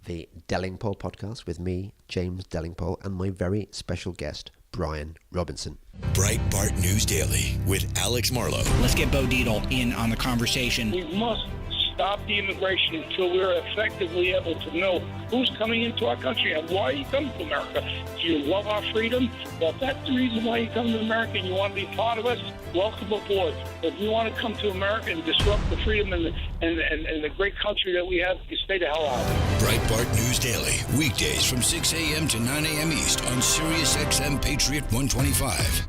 the Delingpole podcast with me, James Delingpole, and my very special guest, Brian Robinson. Breitbart News Daily with Alex Marlowe. Let's get Bo Dietl in on the conversation. We must stop the immigration until we're effectively able to know who's coming into our country and why you come to America. Do you love our freedom? Well, if that's the reason why you come to America and you want to be part of us, welcome aboard. If you want to come to America and disrupt the freedom and the great country that we have, you stay the hell out. Breitbart News Daily, weekdays from 6 a.m. to 9 a.m. East on Sirius XM Patriot 125.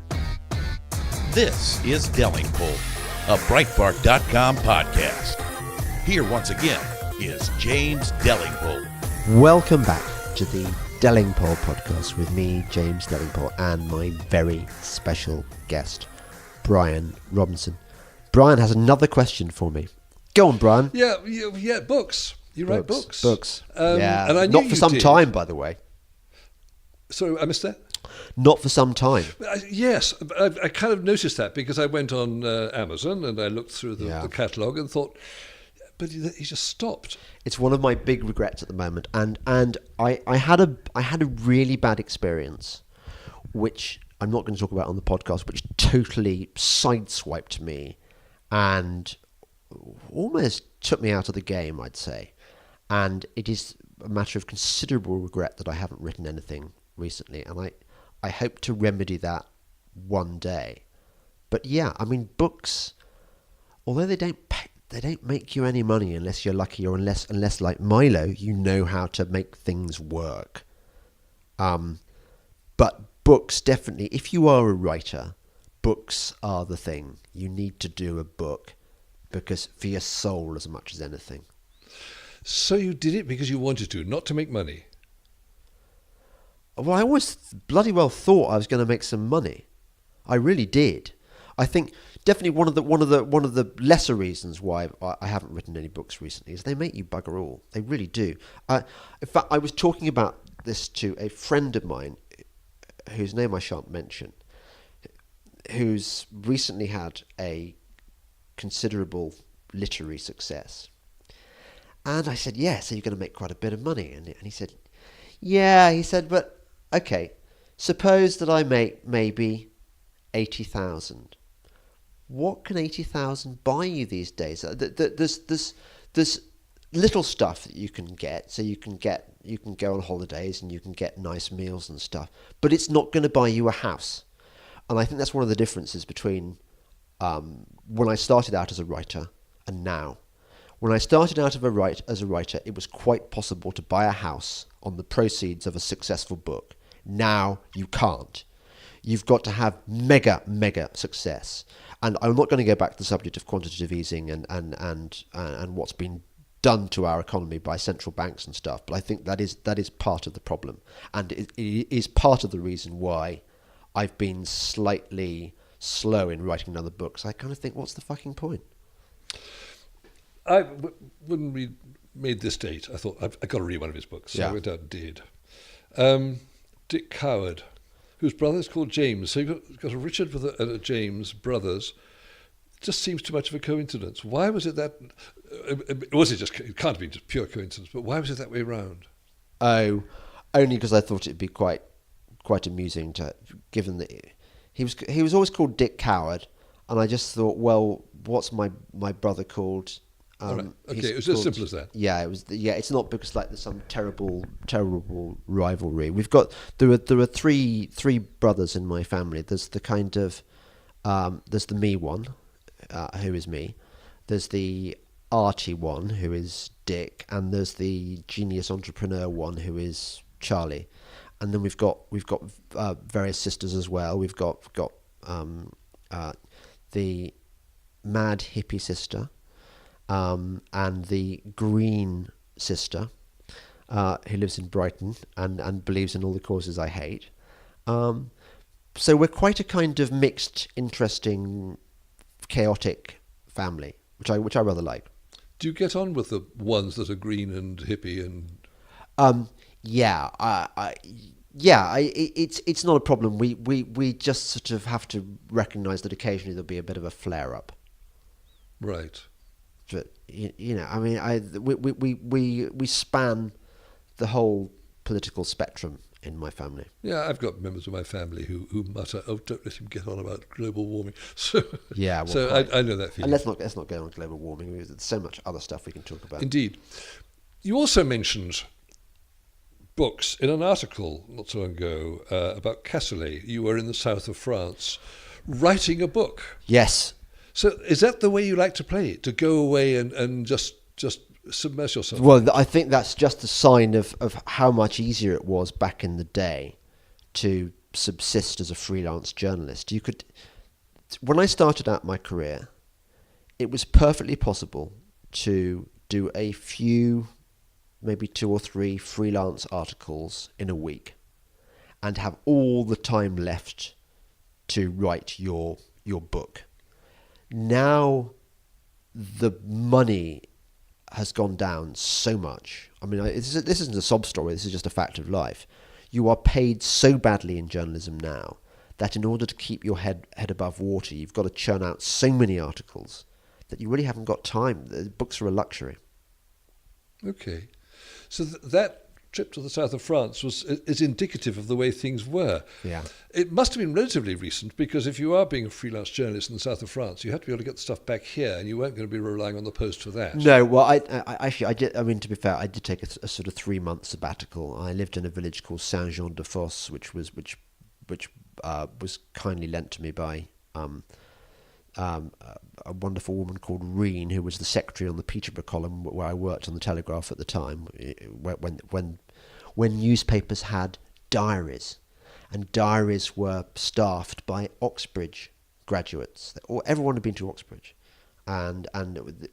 This is Delingpole, a Breitbart.com podcast. Here once again is James Delingpole. Welcome back to the Delingpole podcast with me, James Delingpole, and my very special guest, Brian Robinson. Brian has another question for me. Go on, Brian. Yeah, books. You write books. Books. And I knew not for you some did. time, by the way. Sorry, I missed that? Not for some time. Yes, I kind of noticed that because I went on Amazon and I looked through the catalogue and thought, but he just stopped. It's one of my big regrets at the moment, and I had a really bad experience, which I'm not going to talk about on the podcast, which totally sideswiped me and almost took me out of the game, I'd say. And it is a matter of considerable regret that I haven't written anything recently, and I hope to remedy that one day. But yeah, I mean, books, although they don't make you any money unless you're lucky, or unless like Milo, you know how to make things work. But books, definitely, if you are a writer, books are the thing. You need to do a book because for your soul as much as anything. So you did it because you wanted to, not to make money. Well, I always bloody well thought I was going to make some money. I really did. I think definitely one of the lesser reasons why I haven't written any books recently is they make you bugger all. They really do. In fact, I was talking about this to a friend of mine, whose name I shan't mention, who's recently had a considerable literary success. And I said, yeah, so you're going to make quite a bit of money. And he said, yeah. He said, but okay, suppose that I make maybe 80,000. What can 80,000 buy you these days? There's little stuff that you can get. So you can go on holidays and you can get nice meals and stuff. But it's not going to buy you a house. And I think that's one of the differences between when I started out as a writer and now. When I started out as a writer, it was quite possible to buy a house on the proceeds of a successful book. Now you can't. You've got to have mega success. And I'm not going to go back to the subject of quantitative easing and what's been done to our economy by central banks and stuff. But I think that is part of the problem, and it is part of the reason why I've been slightly slow in writing another book. So I kind of think, what's the fucking point? When we made this date, I thought, I've got to read one of his books. So I went out and did. Dick Coward, whose brother is called James. So you've got a Richard with a James, brothers. It just seems too much of a coincidence. Why was it that... Was it just... It can't be just pure coincidence, but why was it that way round? Oh, only because I thought it'd be quite amusing given that he was always called Dick Coward, and I just thought, well, what's my brother called? Right. Okay, it was as simple as that. Yeah, it was. It's not because like there's some terrible rivalry. There are three brothers in my family. There's the kind of there's the me one, who is me. There's the arty one, who is Dick, and there's the genius entrepreneur one, who is Charlie. And then we've got various sisters as well. We've got the mad hippie sister. And the green sister, who lives in Brighton and believes in all the causes I hate. So we're quite a kind of mixed, interesting, chaotic family, which I rather like. Do you get on with the ones that are green and hippie and? It's not a problem. We just sort of have to recognise that occasionally there'll be a bit of a flare up. Right. But I mean, we span the whole political spectrum in my family. Yeah, I've got members of my family who mutter, "Oh, don't let him get on about global warming." So yeah, I know that feeling. And let's not go on global warming. There's so much other stuff we can talk about. Indeed, you also mentioned books in an article not so long ago about Cassoulet. You were in the south of France writing a book. Yes. So is that the way you like to play it? To go away and just submerge yourself? Well, I think that's just a sign of how much easier it was back in the day to subsist as a freelance journalist. When I started out my career, it was perfectly possible to do a few, maybe 2 or 3 freelance articles in a week and have all the time left to write your book. Now the money has gone down so much. I mean, this isn't a sob story. This is just a fact of life. you are paid so badly in journalism now that in order to keep your head above water, you've got to churn out so many articles that you really haven't got time. The books are a luxury. Okay. So that trip to the south of France is indicative of the way things were. Yeah. It must have been relatively recent, because if you are being a freelance journalist in the south of France, you have to be able to get the stuff back here, and you weren't going to be relying on the post for that. No, well, I actually, I did. I mean, to be fair, I did take a sort of 3-month sabbatical. I lived in a village called Saint-Jean-de-Fosse, which was kindly lent to me by a wonderful woman called Reen, who was the secretary on the Peterborough column where I worked on the Telegraph at the time, when newspapers had diaries, and diaries were staffed by Oxbridge graduates. Everyone had been to Oxbridge, and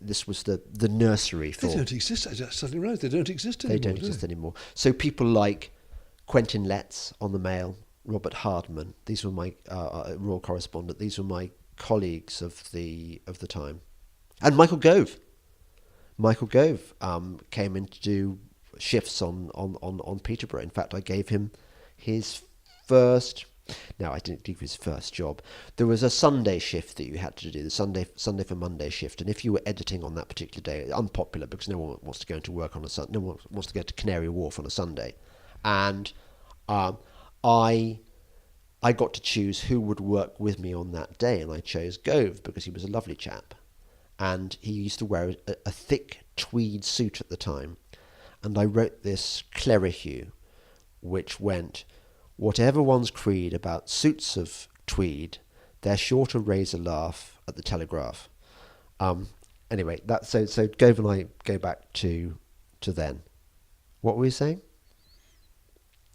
this was the nursery for... They don't exist. I suddenly realised they don't exist anymore. They don't exist anymore. So people like Quentin Letts on the Mail, Robert Hardman, these were my Royal correspondent. These were my colleagues of the time, and Michael Gove. Michael Gove came in to do shifts on Peterborough. In fact, I gave him his first. No, I didn't give his first job. There was a Sunday shift that you had to do, the Sunday for Monday shift, and if you were editing on that particular day, unpopular because no one wants to go into work on a Sunday. No one wants to go to Canary Wharf on a Sunday, and I got to choose who would work with me on that day, and I chose Gove because he was a lovely chap, and he used to wear a thick tweed suit at the time, and I wrote this clericue, which went, "Whatever one's creed about suits of tweed, they're sure to raise a laugh at the Telegraph." Anyway, so Gove and I go back to then. What were we saying?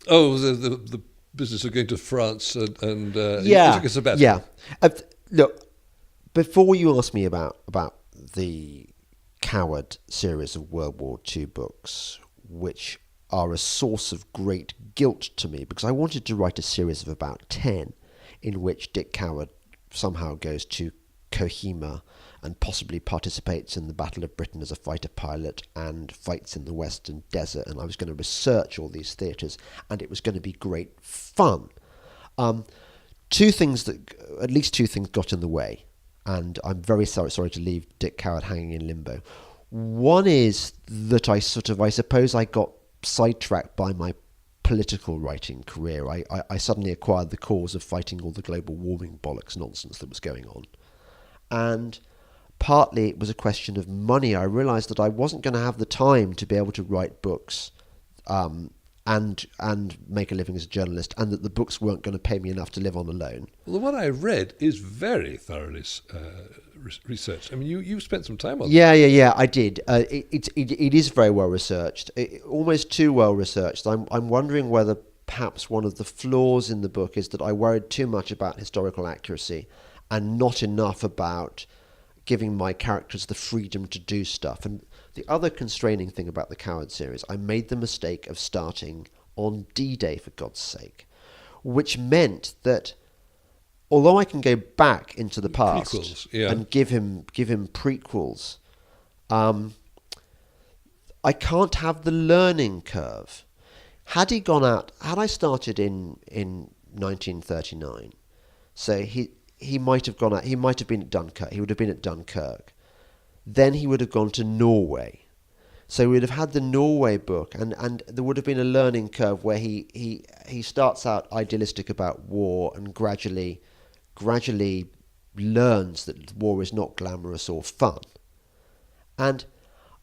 Oh, the business of going to France and yeah, you took a sabbatical. Yeah. Look, before you ask me about the Coward series of World War II books, which are a source of great guilt to me, because I wanted to write a series of about 10 in which Dick Coward somehow goes to Kohima and possibly participates in the Battle of Britain as a fighter pilot and fights in the Western Desert, and I was going to research all these theatres, and it was going to be great fun. At least two things got in the way, and I'm very sorry to leave Dick Coward hanging in limbo. One is that I suppose I got sidetracked by my political writing career. I suddenly acquired the cause of fighting all the global warming bollocks nonsense that was going on. And partly it was a question of money. I realised that I wasn't going to have the time to be able to write books and make a living as a journalist, and that the books weren't going to pay me enough to live on alone. Well, the one I read is very thoroughly researched. I mean, you spent some time on it. Yeah, I did. It is very well researched, almost too well researched. I'm wondering whether perhaps one of the flaws in the book is that I worried too much about historical accuracy and not enough about giving my characters the freedom to do stuff. And the other constraining thing about the Coward series, I made the mistake of starting on D-Day, for God's sake, which meant that although I can go back into the past and give him prequels, I can't have the learning curve. Had I started in 1939, so he might have gone out. He might have been at Dunkirk. He would have been at Dunkirk. Then he would have gone to Norway. So we would have had the Norway book, and there would have been a learning curve where he starts out idealistic about war and gradually learns that war is not glamorous or fun. And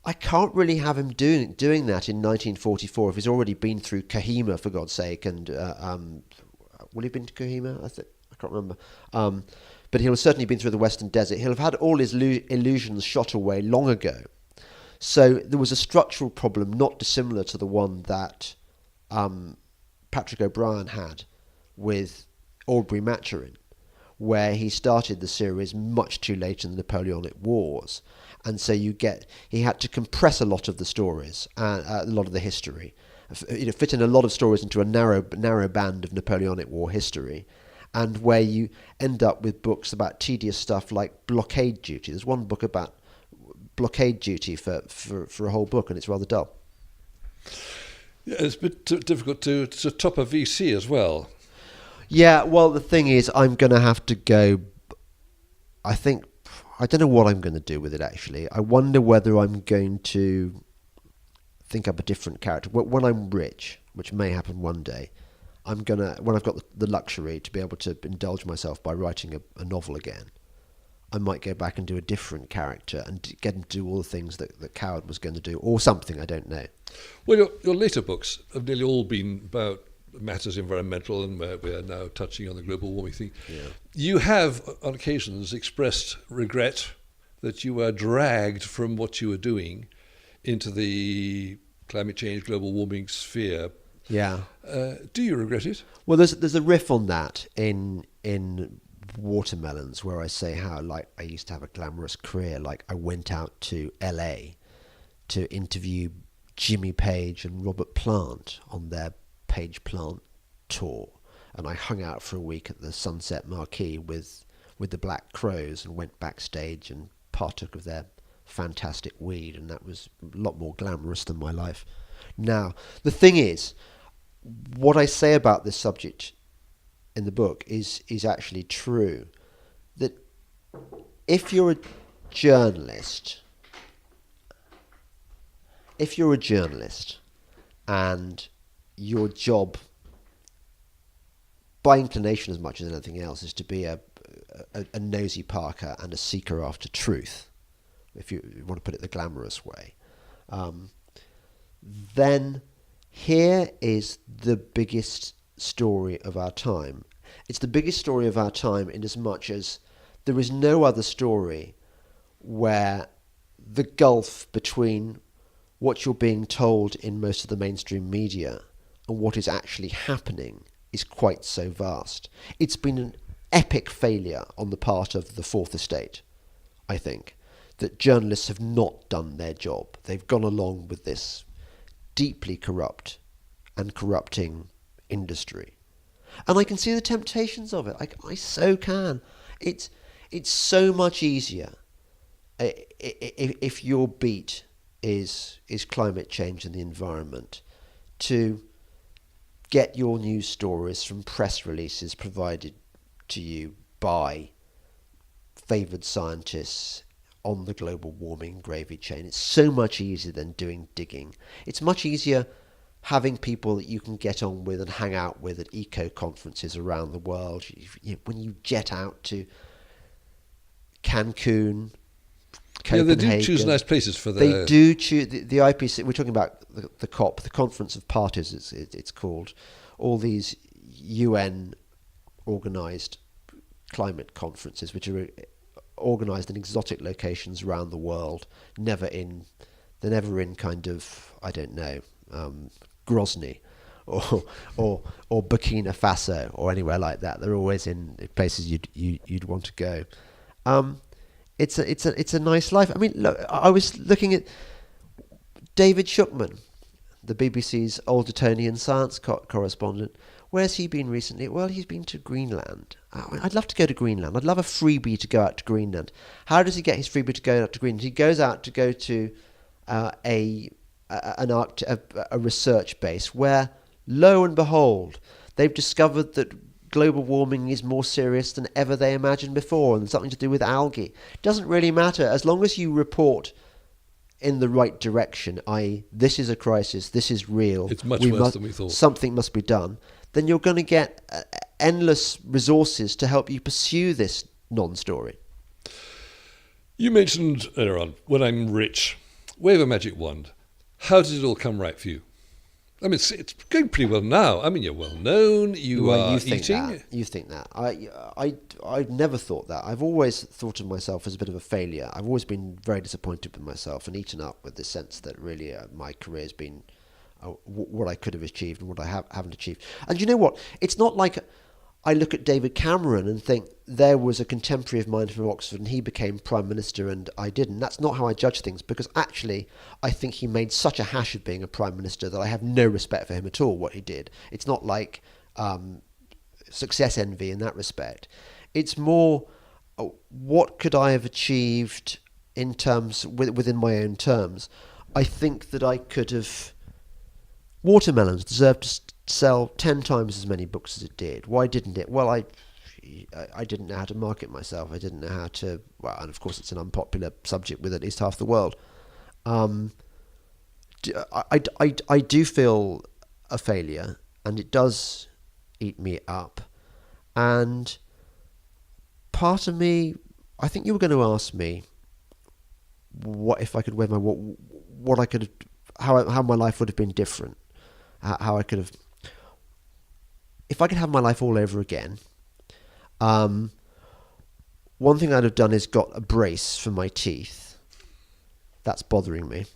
I can't really have him doing that in 1944 if he's already been through Kohima, for God's sake, and will he have been to Kohima? I can't remember. But he'll have certainly been through the Western Desert. He'll have had all his illusions shot away long ago. So there was a structural problem not dissimilar to the one that Patrick O'Brian had with Aubrey Maturin, where he started the series much too late in the Napoleonic Wars. And so he had to compress a lot of the stories, a lot of the history, fit in a lot of stories into a narrow band of Napoleonic War history, and where you end up with books about tedious stuff like blockade duty. There's one book about blockade duty for a whole book, and it's rather dull. Yeah, it's a bit difficult to top a VC as well. Yeah, well, the thing is, I'm going to have to go. I don't know what I'm going to do with it, actually. I wonder whether I'm going to think up a different character. When I'm rich, which may happen one day, when I've got the luxury to be able to indulge myself by writing a novel again, I might go back and do a different character and get him to do all the things that Coward was going to do, or something, I don't know. Well, your later books have nearly all been about matters environmental, and we are now touching on the global warming thing. Yeah. You have, on occasions, expressed regret that you were dragged from what you were doing into the climate change, global warming sphere. Yeah. Do you regret it? Well, there's a riff on that in Watermelons, where I say how, like, I used to have a glamorous career. Like, I went out to LA to interview Jimmy Page and Robert Plant on their Page Plant tour, and I hung out for a week at the Sunset Marquee with the Black Crows and went backstage and partook of their fantastic weed, and that was a lot more glamorous than my life. Now, the thing is, what I say about this subject in the book is actually true. That if you're a journalist and your job, by inclination as much as anything else, is to be a nosy Parker and a seeker after truth, if you want to put it the glamorous way, then here is the biggest story of our time. It's the biggest story of our time in as much as there is no other story where the gulf between what you're being told in most of the mainstream media and what is actually happening is quite so vast. It's been an epic failure on the part of the Fourth Estate, I think, that journalists have not done their job. They've gone along with this deeply corrupt and corrupting industry. And I can see the temptations of it. I so can. It's so much easier if your beat is climate change and the environment to get your news stories from press releases provided to you by favoured scientists on the global warming gravy chain. It's so much easier than doing digging. It's much easier having people that you can get on with and hang out with at eco conferences around the world. When you jet out to Cancun, Copenhagen, they do choose nice places for their... They do choose the IPC. We're talking about the COP, the Conference of Parties. It's called. All these UN organised climate conferences, which are organised in exotic locations around the world. They're never in kind of, I don't know, Grozny or Burkina Faso or anywhere like that. They're always in places you'd want to go. It's a nice life. I mean, look, I was looking at David Shukman, the BBC's Old Etonian science correspondent. Where's he been recently? Well, he's been to Greenland. I'd love to go to Greenland. I'd love a freebie to go out to Greenland. How does he get his freebie to go out to Greenland? He goes out to go to a research base where, lo and behold, they've discovered that global warming is more serious than ever they imagined before, and something to do with algae. It doesn't really matter as long as you report in the right direction, i.e. this is a crisis, this is real. It's much worse than we thought. Something must be done. Then you're going to get endless resources to help you pursue this non-story. You mentioned earlier on, when I'm rich, wave a magic wand. How did it all come right for you? I mean, it's going pretty well now. I mean, you're well known. You are eating. You think that. I never thought that. I've always thought of myself as a bit of a failure. I've always been very disappointed with myself and eaten up with the sense that really my career's been what I could have achieved and what I haven't achieved. And you know what? It's not like I look at David Cameron and think there was a contemporary of mine from Oxford and he became Prime Minister and I didn't. That's not how I judge things, because actually I think he made such a hash of being a Prime Minister that I have no respect for him at all, what he did. It's not like success envy in that respect. It's more, what could I have achieved in terms, within my own terms? I think that I could have Watermelons deserved to sell 10 times as many books as it did. Why didn't it? Well, I didn't know how to market myself. I didn't know how to... Well, and of course it's an unpopular subject with at least half the world. I do feel a failure, and it does eat me up. And part of me... I think you were going to ask me what if I could wear my... What I could have... How my life would have been different. How I could have... If I could have my life all over again... one thing I'd have done is got a brace for my teeth. That's bothering me.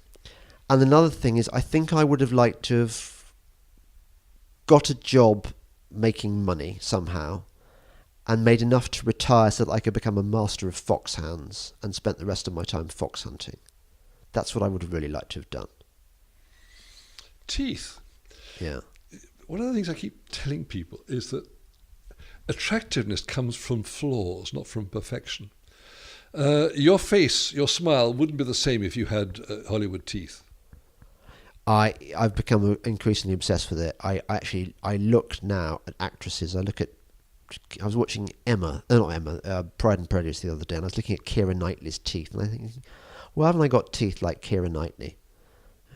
And another thing is, I think I would have liked to have got a job making money somehow and made enough to retire so that I could become a master of foxhounds and spent the rest of my time fox hunting. That's what I would have really liked to have done. Teeth. Yeah. One of the things I keep telling people is that attractiveness comes from flaws, not from perfection. Your face, your smile wouldn't be the same if you had Hollywood teeth. I've become increasingly obsessed with it. I look now at actresses. I was watching Pride and Prejudice the other day, and I was looking at Keira Knightley's teeth, and I think, well, haven't I got teeth like Keira Knightley?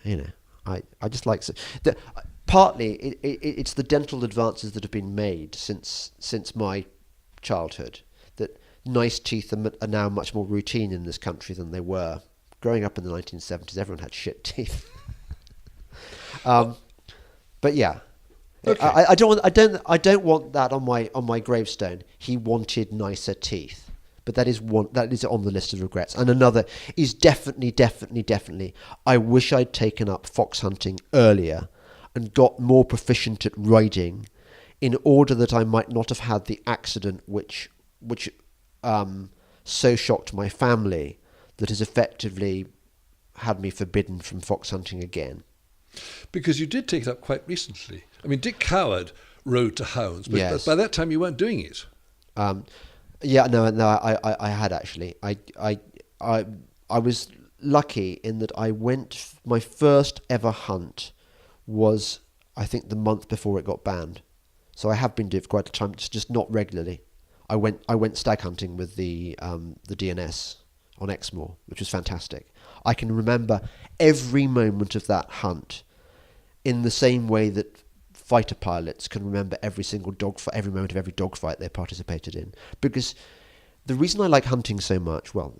You know, I just like... Partly, it's the dental advances that have been made since my childhood, that nice teeth are now much more routine in this country than they were. Growing up in the 1970s, everyone had shit teeth. But yeah, okay. I don't want that on my gravestone. He wanted nicer teeth, but that is on the list of regrets. And another is definitely. I wish I'd taken up fox hunting earlier and got more proficient at riding, in order that I might not have had the accident which so shocked my family that has effectively had me forbidden from fox hunting again. Because you did take it up quite recently. I mean, Dick Coward rode to hounds, but Yes. by that time you weren't doing it. I had actually. I was lucky in that I went. My first ever hunt was, I think, the month before it got banned. So I have been doing it for quite a time, just not regularly. I went stag hunting with the DNS on Exmoor, which was fantastic. I can remember every moment of that hunt in the same way that fighter pilots can remember every moment of every dogfight they participated in. Because the reason I like hunting so much, well,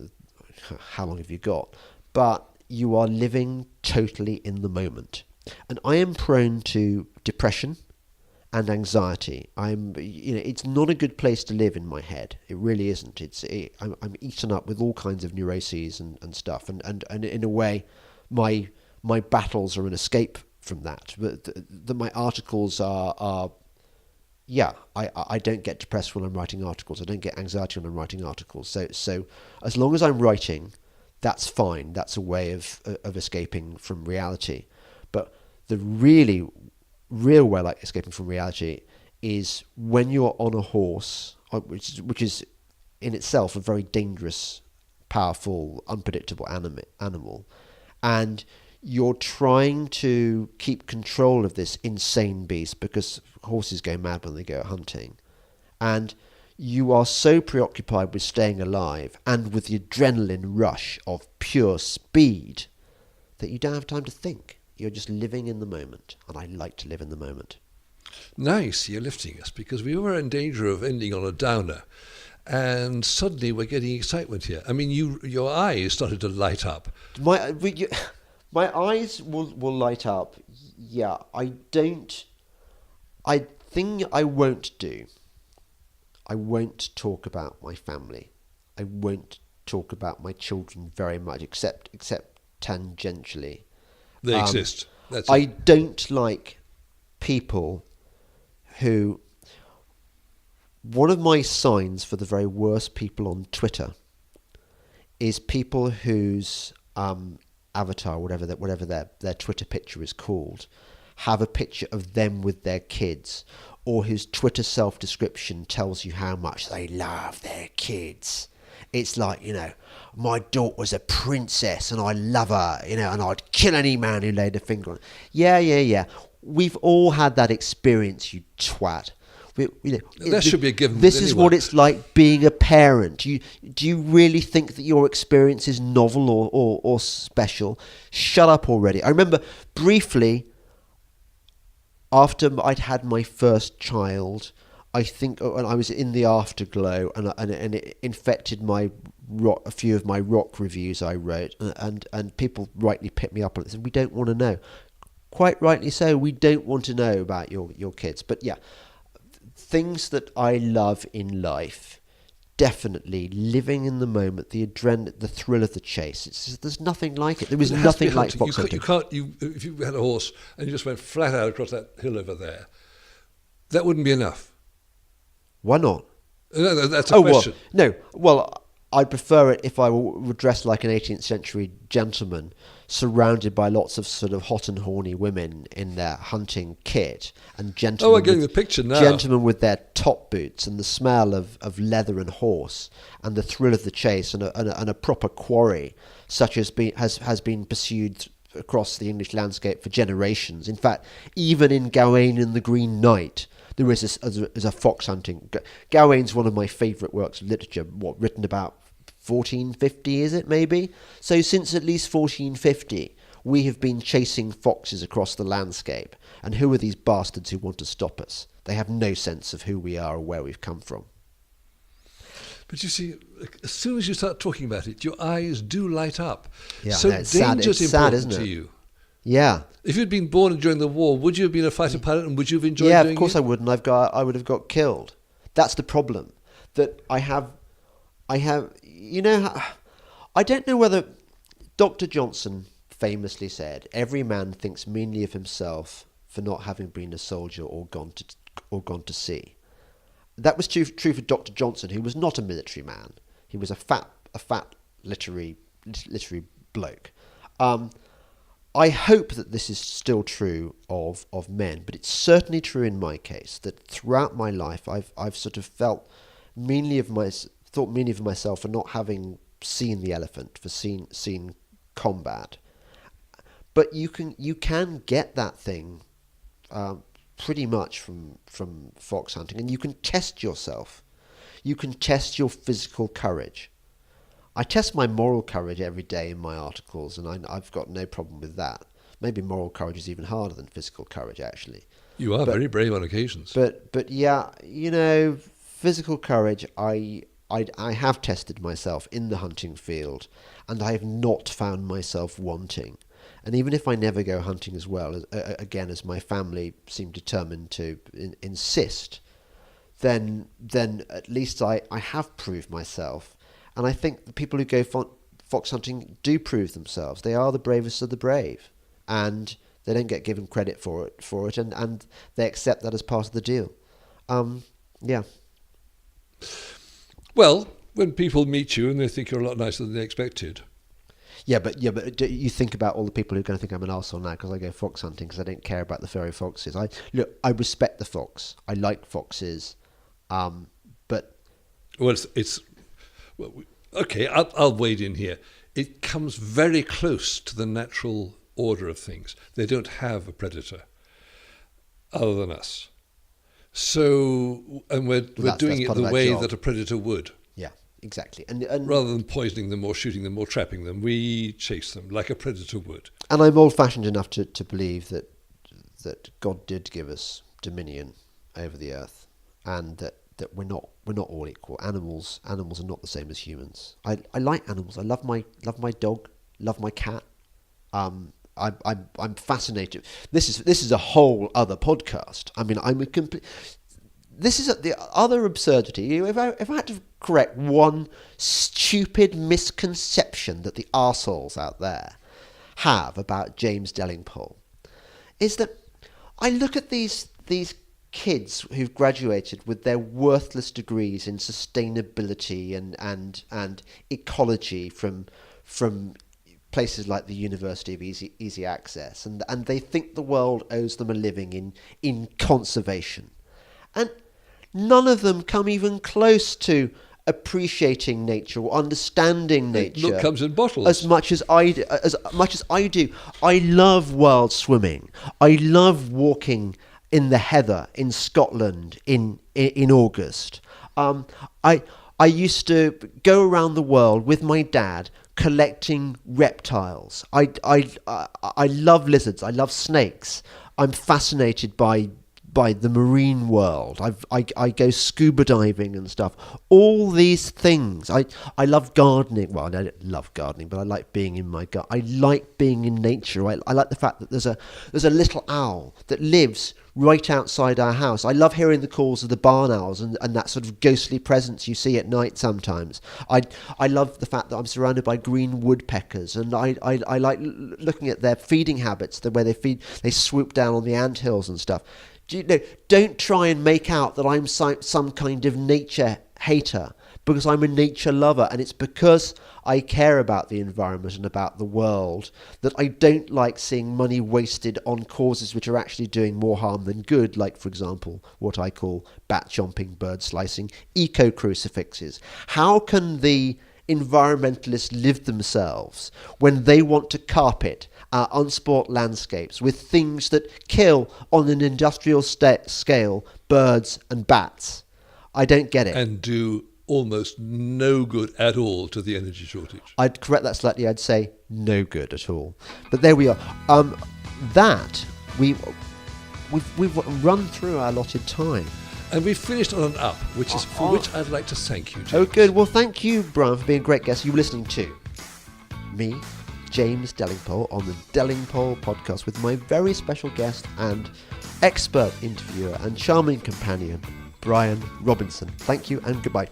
how long have you got? But you are living totally in the moment. And I am prone to depression and anxiety. It's not a good place to live in my head. It really isn't. I'm eaten up with all kinds of neuroses and stuff. And in a way, my battles are an escape from that. But my articles are I don't get depressed when I'm writing articles. I don't get anxiety when I'm writing articles. So as long as I'm writing, that's fine. That's a way of escaping from reality. But the real way like escaping from reality is when you're on a horse, which is in itself a very dangerous, powerful, unpredictable animal, and you're trying to keep control of this insane beast, because horses go mad when they go hunting, and you are so preoccupied with staying alive and with the adrenaline rush of pure speed that you don't have time to think. You're just living in the moment, and I like to live in the moment. Nice, you're lifting us, because we were in danger of ending on a downer, and suddenly we're getting excitement here. I mean, your eyes started to light up. My eyes will light up. Yeah, I won't talk about my family. I won't talk about my children very much, except tangentially. They exist. That's I it. don't like people who... One of my signs for the very worst people on Twitter is people whose avatar, whatever their Twitter picture is called, have a picture of them with their kids, or whose Twitter self-description tells you how much they love their kids. It's like, my daughter's a princess and I love her, and I'd kill any man who laid a finger on her. Yeah. we've all had that experience, you twat. That should be a given. This is what it's like being a parent. Do you really think that your experience is novel or special? Shut up already. I remember briefly, after I'd had my first child, I think, and I was in the afterglow, and it infected a few of my rock reviews I wrote, and people rightly picked me up on it and said, we don't want to know. Quite rightly so, we don't want to know about your kids. But yeah, things that I love in life, definitely living in the moment, the adrenaline, the thrill of the chase. There's nothing like it. There was nothing like fox hunting. If you had a horse and you just went flat out across that hill over there, that wouldn't be enough. Why not? No, that's a question. Well, I'd prefer it if I were dressed like an 18th century gentleman, surrounded by lots of sort of hot and horny women in their hunting kit, and gentlemen. Oh, I'm getting the picture now. Gentlemen with their top boots and the smell of leather and horse, and the thrill of the chase, and a proper quarry, such as has been pursued across the English landscape for generations. In fact, even in Gawain and the Green Knight, there is a fox hunting. Gawain's one of my favourite works of literature, written about 1450, is it, maybe? So since at least 1450, we have been chasing foxes across the landscape. And who are these bastards who want to stop us? They have no sense of who we are or where we've come from. But you see, as soon as you start talking about it, your eyes do light up. Yeah, so it's sad. danger's It's sad, important isn't it? to you. Yeah. If you'd been born during the war, would you have been a fighter pilot, and would you have enjoyed doing it? doing it? Yeah, of course I would, and I would have got killed. That's the problem. That I have, you know, I don't know whether Dr. Johnson famously said, every man thinks meanly of himself for not having been a soldier or gone to sea. That was true for Dr. Johnson, who was not a military man. He was a fat literary bloke. I hope that this is still true of men, but it's certainly true in my case that throughout my life I've sort of thought meanly of myself for not having seen the elephant, for seen combat. But you can get that thing pretty much from fox hunting, and you can test yourself. You can test your physical courage. I test my moral courage every day in my articles, and I've got no problem with that. Maybe moral courage is even harder than physical courage, actually. You are very brave on occasions. But yeah, you know, physical courage, I have tested myself in the hunting field, and I have not found myself wanting. And even if I never go hunting as well, again, as my family seem determined to insist, then at least I have proved myself. And I think the people who go fox hunting do prove themselves. They are the bravest of the brave, and they don't get given credit for it, and they accept that as part of the deal. Yeah. Well, when people meet you and they think you're a lot nicer than they expected. Yeah, but you think about all the people who are going to think I'm an arsehole now because I go fox hunting because I don't care about the furry foxes. I respect the fox. I like foxes, but well, okay. I'll wade in here. It comes very close to the natural order of things. They don't have a predator other than us. So, and we're doing it the way that a predator would. Yeah, exactly. And rather than poisoning them or shooting them or trapping them, we chase them like a predator would. And I'm old-fashioned enough to believe that God did give us dominion over the earth, and that we're not all equal. Animals are not the same as humans. I like animals. I love my dog. Love my cat. I'm fascinated. This is a whole other podcast. I mean, this is the other absurdity. If I had to correct one stupid misconception that the arseholes out there have about James Delingpole, is that I look at these kids who've graduated with their worthless degrees in sustainability and ecology from places like the University of Easy Access, and they think the world owes them a living in conservation. And none of them come even close to appreciating nature or understanding nature. Look, comes in bottles. As much as I do. I love wild swimming. I love walking in the heather in Scotland in August. I used to go around the world with my dad collecting reptiles. I love lizards. I love snakes. I'm fascinated by the marine world. I go scuba diving and stuff. All these things. I love gardening. Well, I don't love gardening, but I like being in my garden. I like being in nature. I like the fact that there's a little owl that lives right outside our house. I love hearing the calls of the barn owls and that sort of ghostly presence you see at night sometimes. I love the fact that I'm surrounded by green woodpeckers, and I like looking at their feeding habits, the way they swoop down on the anthills and stuff. Don't try and make out that I'm some kind of nature hater, because I'm a nature lover, and it's because I care about the environment and about the world that I don't like seeing money wasted on causes which are actually doing more harm than good, like, for example, what I call bat chomping, bird slicing, eco-crucifixes. How can the environmentalists live themselves when they want to carpet our unsport landscapes with things that kill on an industrial scale birds and bats? I don't get it. And do almost no good at all to the energy shortage. I'd correct that slightly. I'd say no good at all. But there we are. We've run through our allotted time. And we've finished on an up, which I'd like to thank you, James. Oh, good. Well, thank you, Brian, for being a great guest. You're listening to me, James Delingpole, on the Delingpole podcast with my very special guest and expert interviewer and charming companion, Brian Robinson. Thank you and goodbye.